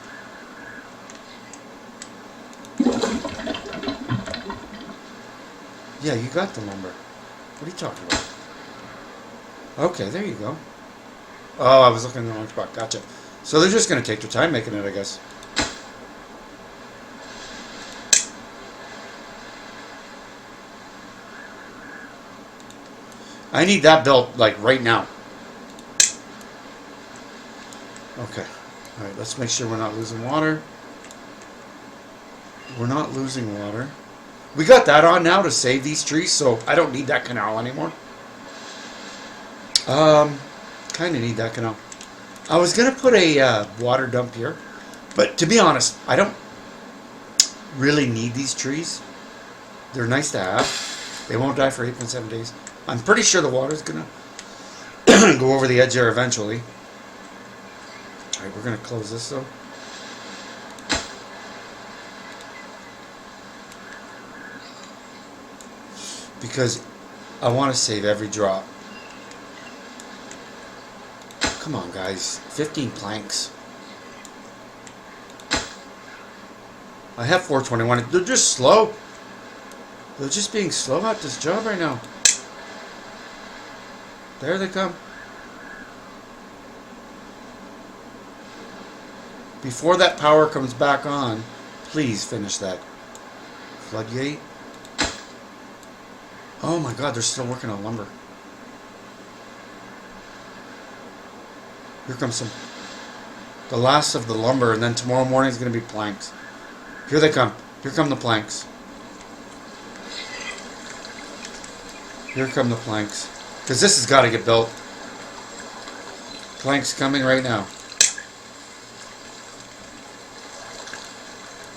Yeah, you got the lumber. What are you talking about? Okay, there you go. Oh, I was looking in the wrong spot. Gotcha. So they're just going to take their time making it, I guess. I need that built, like, right now. Okay. Alright, let's make sure we're not losing water. We're not losing water. We got that on now to save these trees, so I don't need that canal anymore. Kind of need that canal. I was going to put a water dump here, but to be honest, I don't really need these trees. They're nice to have. They won't die for 8.7 days. I'm pretty sure the water's going to go over the edge there eventually. Alright, we're going to close this though. Because I want to save every drop. Come on, guys. 15 planks. I have 421. They're just slow. They're just being slow at this job right now. There they come. Before that power comes back on, please finish that. Floodgate. Oh my god, they're still working on lumber. Here comes some. The last of the lumber, and then tomorrow morning is going to be planks. Here they come. Here come the planks. Here come the planks. Because this has got to get built. Planks coming right now.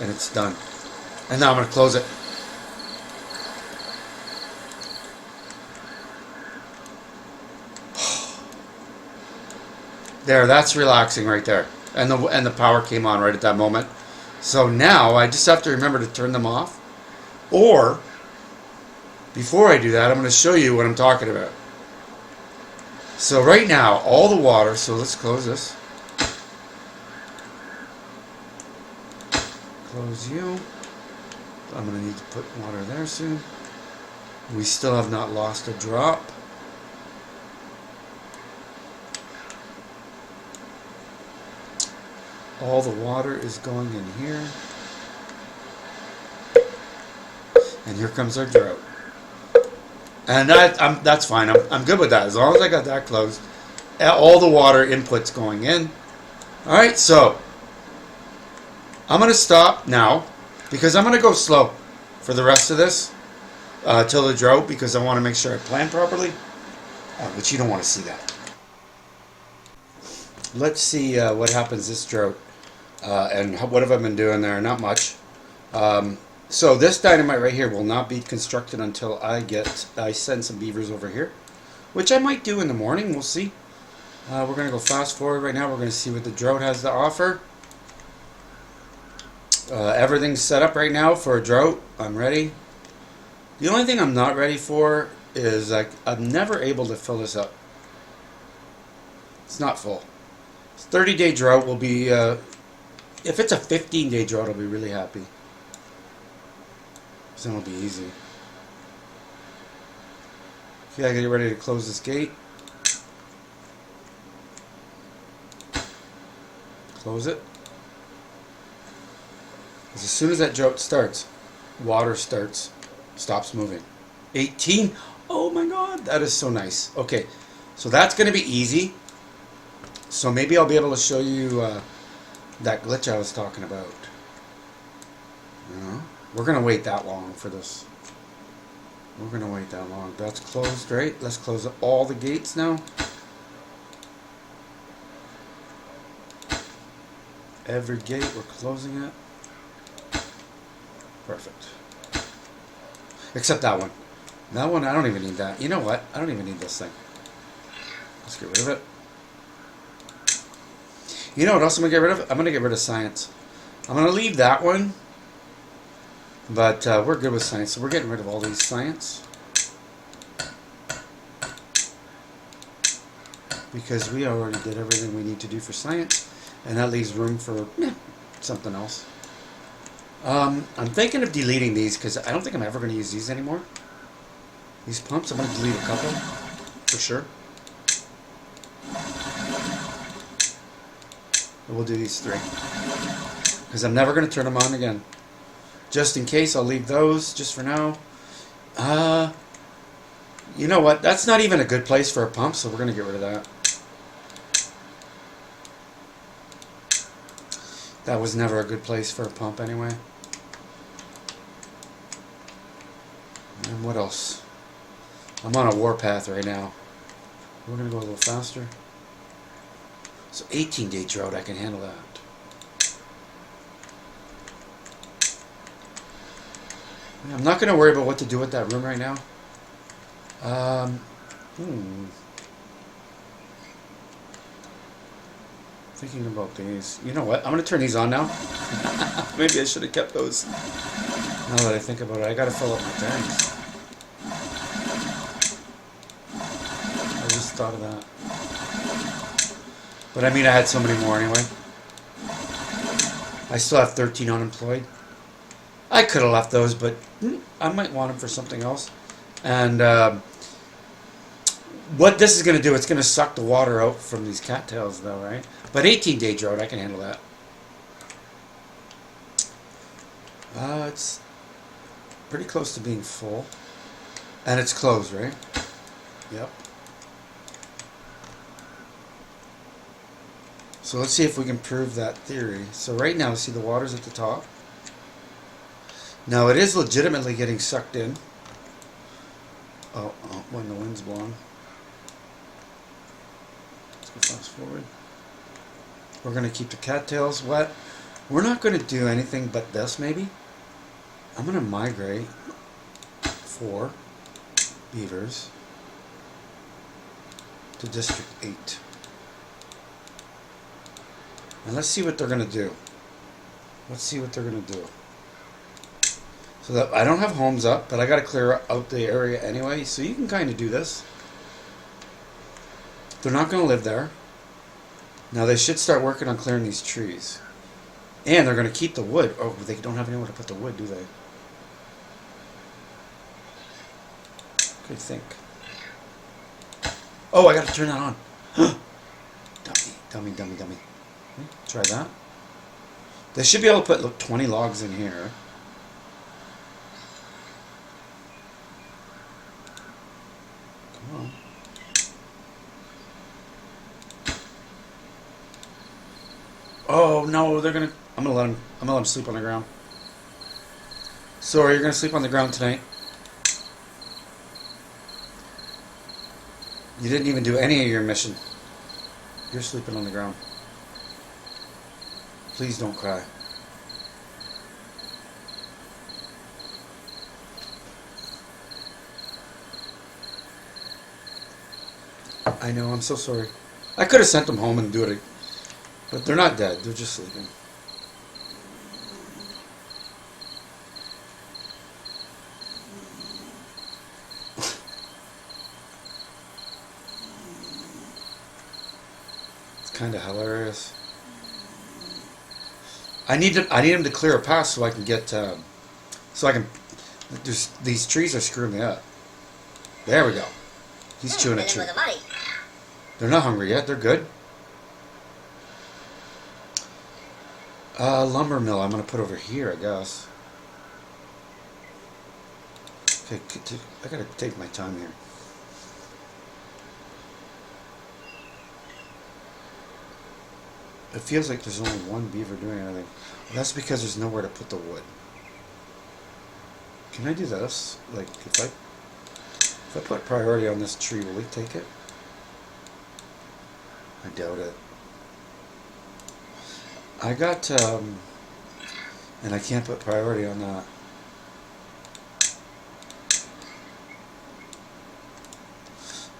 And it's done. And now I'm going to close it. There, that's relaxing right there. And the power came on right at that moment. So now I just have to remember to turn them off. Or, before I do that, I'm going to show you what I'm talking about. So right now, all the water, so let's close this. Close you. I'm going to need to put water there soon. We still have not lost a drop. All the water is going in here. And here comes our drought. And that's fine. I'm good with that. As long as I got that closed. All the water inputs going in. Alright, so I'm going to stop now. Because I'm going to go slow for the rest of this. Till the drought. Because I want to make sure I plan properly. But you don't want to see that. Let's see what happens this drought. And what have I been doing there? Not much. So this dynamite right here will not be constructed until I send some beavers over here, which I might do in the morning. We'll see. We're going to go fast forward right now. We're going to see what the drought has to offer. Everything's set up right now for a drought. I'm ready. The only thing I'm not ready for is I'm never able to fill this up. It's not full. 30-day drought will be, if it's a 15-day drought, I'll be really happy. So then it'll be easy. Okay, I gotta get ready to close this gate. Close it. Because as soon as that drought starts, water stops moving. 18? Oh my god, that is so nice. Okay, so that's gonna be easy. So maybe I'll be able to show you that glitch I was talking about. You know? We're going to wait that long for this. We're going to wait that long. That's closed, right? Let's close all the gates now. Every gate, we're closing it. Perfect. Except that one. That one, I don't even need that. You know what? I don't even need this thing. Let's get rid of it. You know what else I'm going to get rid of? I'm going to get rid of science. I'm going to leave that one. But we're good with science, so we're getting rid of all these science. Because we already did everything we need to do for science. And that leaves room for something else. I'm thinking of deleting these because I don't think I'm ever going to use these anymore. These pumps, I'm going to delete a couple. For sure. We'll do these 3. Because I'm never going to turn them on again. Just in case, I'll leave those just for now. You know what? That's not even a good place for a pump, so we're going to get rid of that. That was never a good place for a pump anyway. And what else? I'm on a warpath right now. We're going to go a little faster. So 18-day drought, I can handle that. I'm not going to worry about what to do with that room right now. Thinking about these. You know what? I'm going to turn these on now. Maybe I should have kept those. Now that I think about it, I got to fill up my tanks. I just thought of that. But I mean, I had so many more anyway. I still have 13 unemployed. I could have left those, but I might want them for something else. And what this is going to do, it's going to suck the water out from these cattails, though, right? But 18-day drought, I can handle that. It's pretty close to being full. And it's closed, right? Yep. So let's see if we can prove that theory. So right now, see the water's at the top. Now it is legitimately getting sucked in. Oh, when the wind's blowing. Let's go fast forward. We're going to keep the cattails wet. We're not going to do anything but this, maybe. I'm going to migrate 4 beavers to District 8. And let's see what they're going to do. Let's see what they're going to do. So that I don't have homes up, but I got to clear out the area anyway. So you can kind of do this. They're not going to live there. Now they should start working on clearing these trees. And they're going to keep the wood. Oh, they don't have anywhere to put the wood, do they? What do you think? Oh, I got to turn that on. Dummy. Try that. They should be able to put 20 logs in here. Come on. Oh no, they're gonna. I'm gonna let them sleep on the ground. Sorry, you're gonna sleep on the ground tonight. You didn't even do any of your mission. You're sleeping on the ground. Please don't cry. I know, I'm so sorry. I could have sent them home and do it, but they're not dead. They're just sleeping. It's kind of hilarious. I need him to clear a path so I can get these trees are screwing me up. There we go. He's chewing a tree. They're not hungry yet. They're good. Lumber mill I'm going to put over here, I guess. Okay, I got to take my time here. It feels like there's only one beaver doing anything. Well, that's because there's nowhere to put the wood. Can I do this? Like, if I put priority on this tree, will he take it? I doubt it. I got, and I can't put priority on that.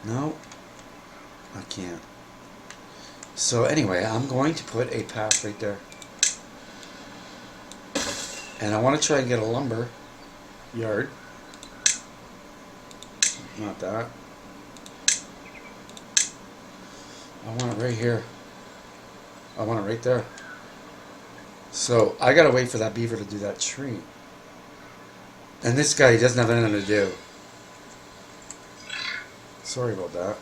No, I can't. So anyway, I'm going to put a path right there. And I want to try and get a lumber yard. Not that. I want it right here. I want it right there. So I gotta wait for that beaver to do that tree. And this guy, he doesn't have anything to do. Sorry about that.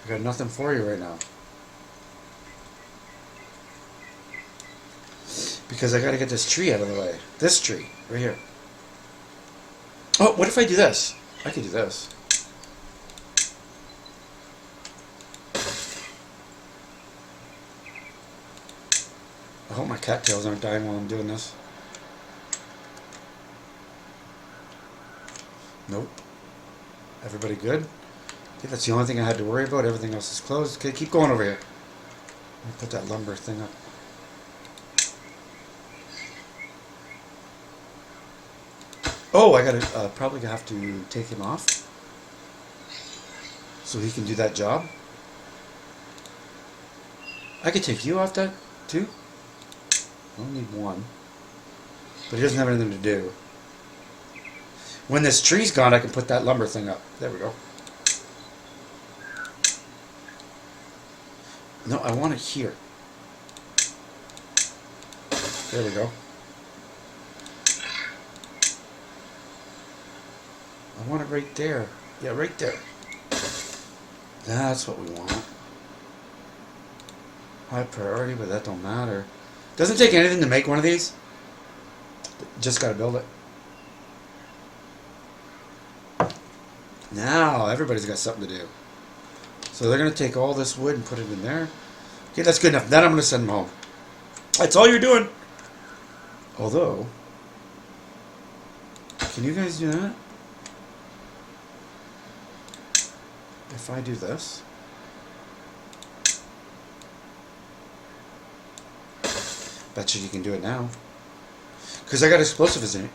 I got nothing for you right now. Because I gotta get this tree out of the way. This tree, right here. Oh, what if I do this? I could do this. I hope my cattails aren't dying while I'm doing this. Nope. Everybody good? Okay, that's the only thing I had to worry about. Everything else is closed. Okay, keep going over here. Let me put that lumber thing up. Oh, I gotta probably have to take him off so he can do that job. I could take you off that too. I only need one, but he doesn't have anything to do. When this tree's gone, I can put that lumber thing up. There we go. No, I want it here. There we go. I want it right there. Yeah, right there. That's what we want. High priority, but that don't matter. Doesn't take anything to make one of these. Just gotta build it. Now everybody's got something to do. So they're gonna take all this wood and put it in there. Okay, that's good enough. Then I'm gonna send them home. That's all you're doing. Although, can you guys do that? If I do this, bet you can do it now. Because I got explosives in it.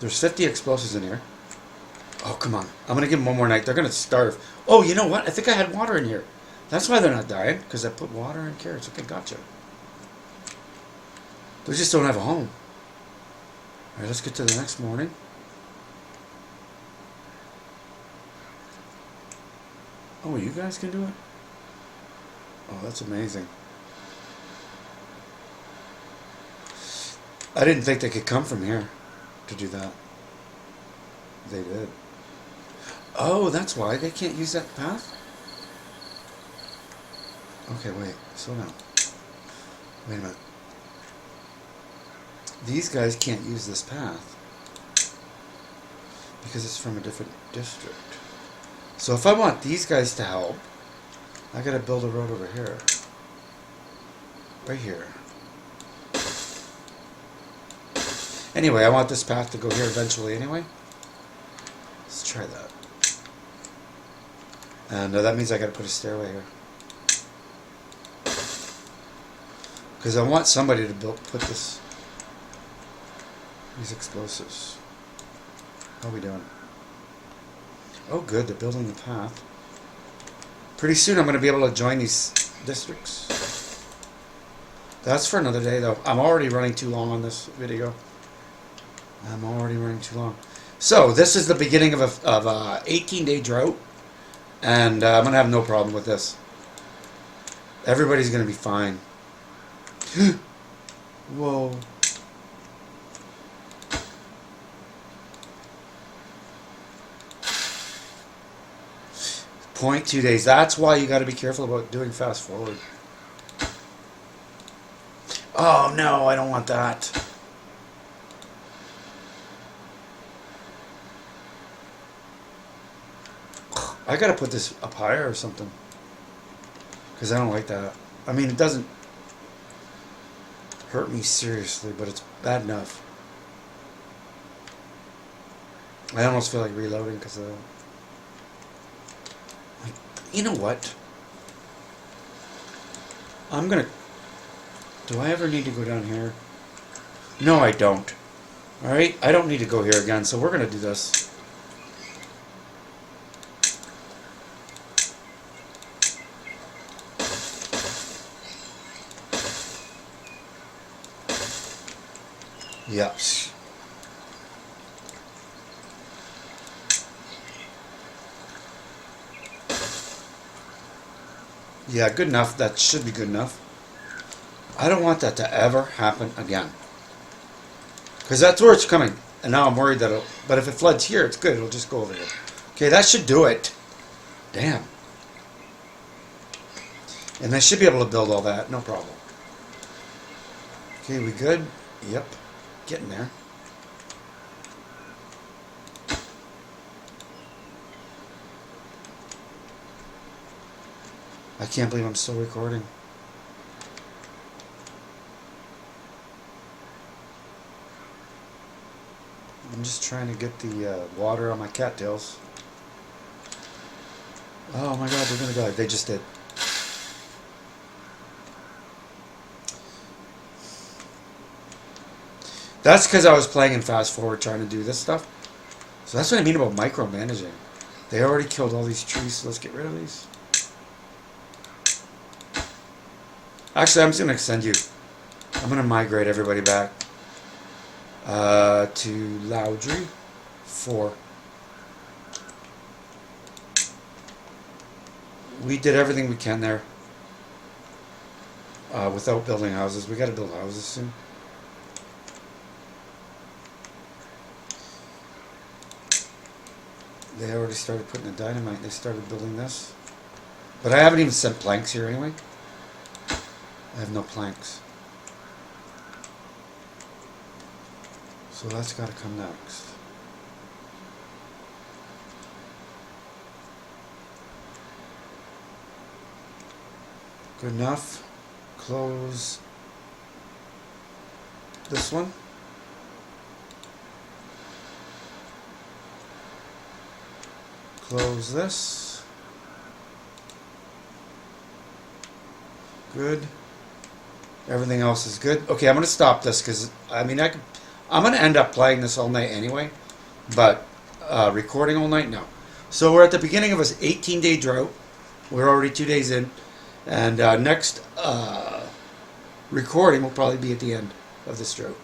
There's 50 explosives in here. Oh, come on. I'm going to give them one more night. They're going to starve. Oh, you know what? I think I had water in here. That's why they're not dying. Because I put water and carrots. Okay, gotcha. They just don't have a home. Alright, let's get to the next morning. Oh, you guys can do it? Oh, that's amazing. I didn't think they could come from here to do that. They did. Oh, that's why they can't use that path? Okay, wait. Slow down. Wait a minute. These guys can't use this path because it's from a different district. So if I want these guys to help, I gotta build a road over here. Right here. Anyway, I want this path to go here eventually anyway. Let's try that. And that means I gotta put a stairway here. Because I want somebody to put these explosives. How are we doing? Oh good, they're building the path. Pretty soon I'm going to be able to join these districts. That's for another day though. I'm already running too long on this video. I'm already running too long. So this is the beginning of a 18-day drought. And I'm going to have no problem with this. Everybody's going to be fine. Whoa. 0.2 days. That's why you got to be careful about doing fast forward. Oh no, I don't want that. I gotta put this up higher or something. Because I don't like that. I mean, it doesn't hurt me seriously, but it's bad enough. I almost feel like reloading because of that. You know what? I'm gonna... Do I ever need to go down here? No, I don't. Alright, I don't need to go here again, so we're gonna do this. Yep. Yeah, good enough. That should be good enough. I don't want that to ever happen again. Because that's where it's coming. And now I'm worried that it'll... But if it floods here, it's good. It'll just go over here. Okay, that should do it. Damn. And I should be able to build all that. No problem. Okay, we good? Yep. Getting there. I can't believe I'm still recording. I'm just trying to get the water on my cattails. Oh my god, they're gonna die. They just did. That's because I was playing in fast forward trying to do this stuff. So that's what I mean about micromanaging. They already killed all these trees, so let's get rid of these. Actually, I'm just going to extend you. I'm going to migrate everybody back to Loudry 4. We did everything we can there without building houses. We got to build houses soon. They already started putting the dynamite. They started building this. But I haven't even sent planks here anyway. I have no planks. So that's got to come next. Good enough. Close this one. Close this. Good. Everything else is good. Okay, I'm going to stop this because, I mean, I'm going to end up playing this all night anyway. But recording all night, no. So we're at the beginning of an 18-day drought. We're already 2 days in. And next recording will probably be at the end of this drought.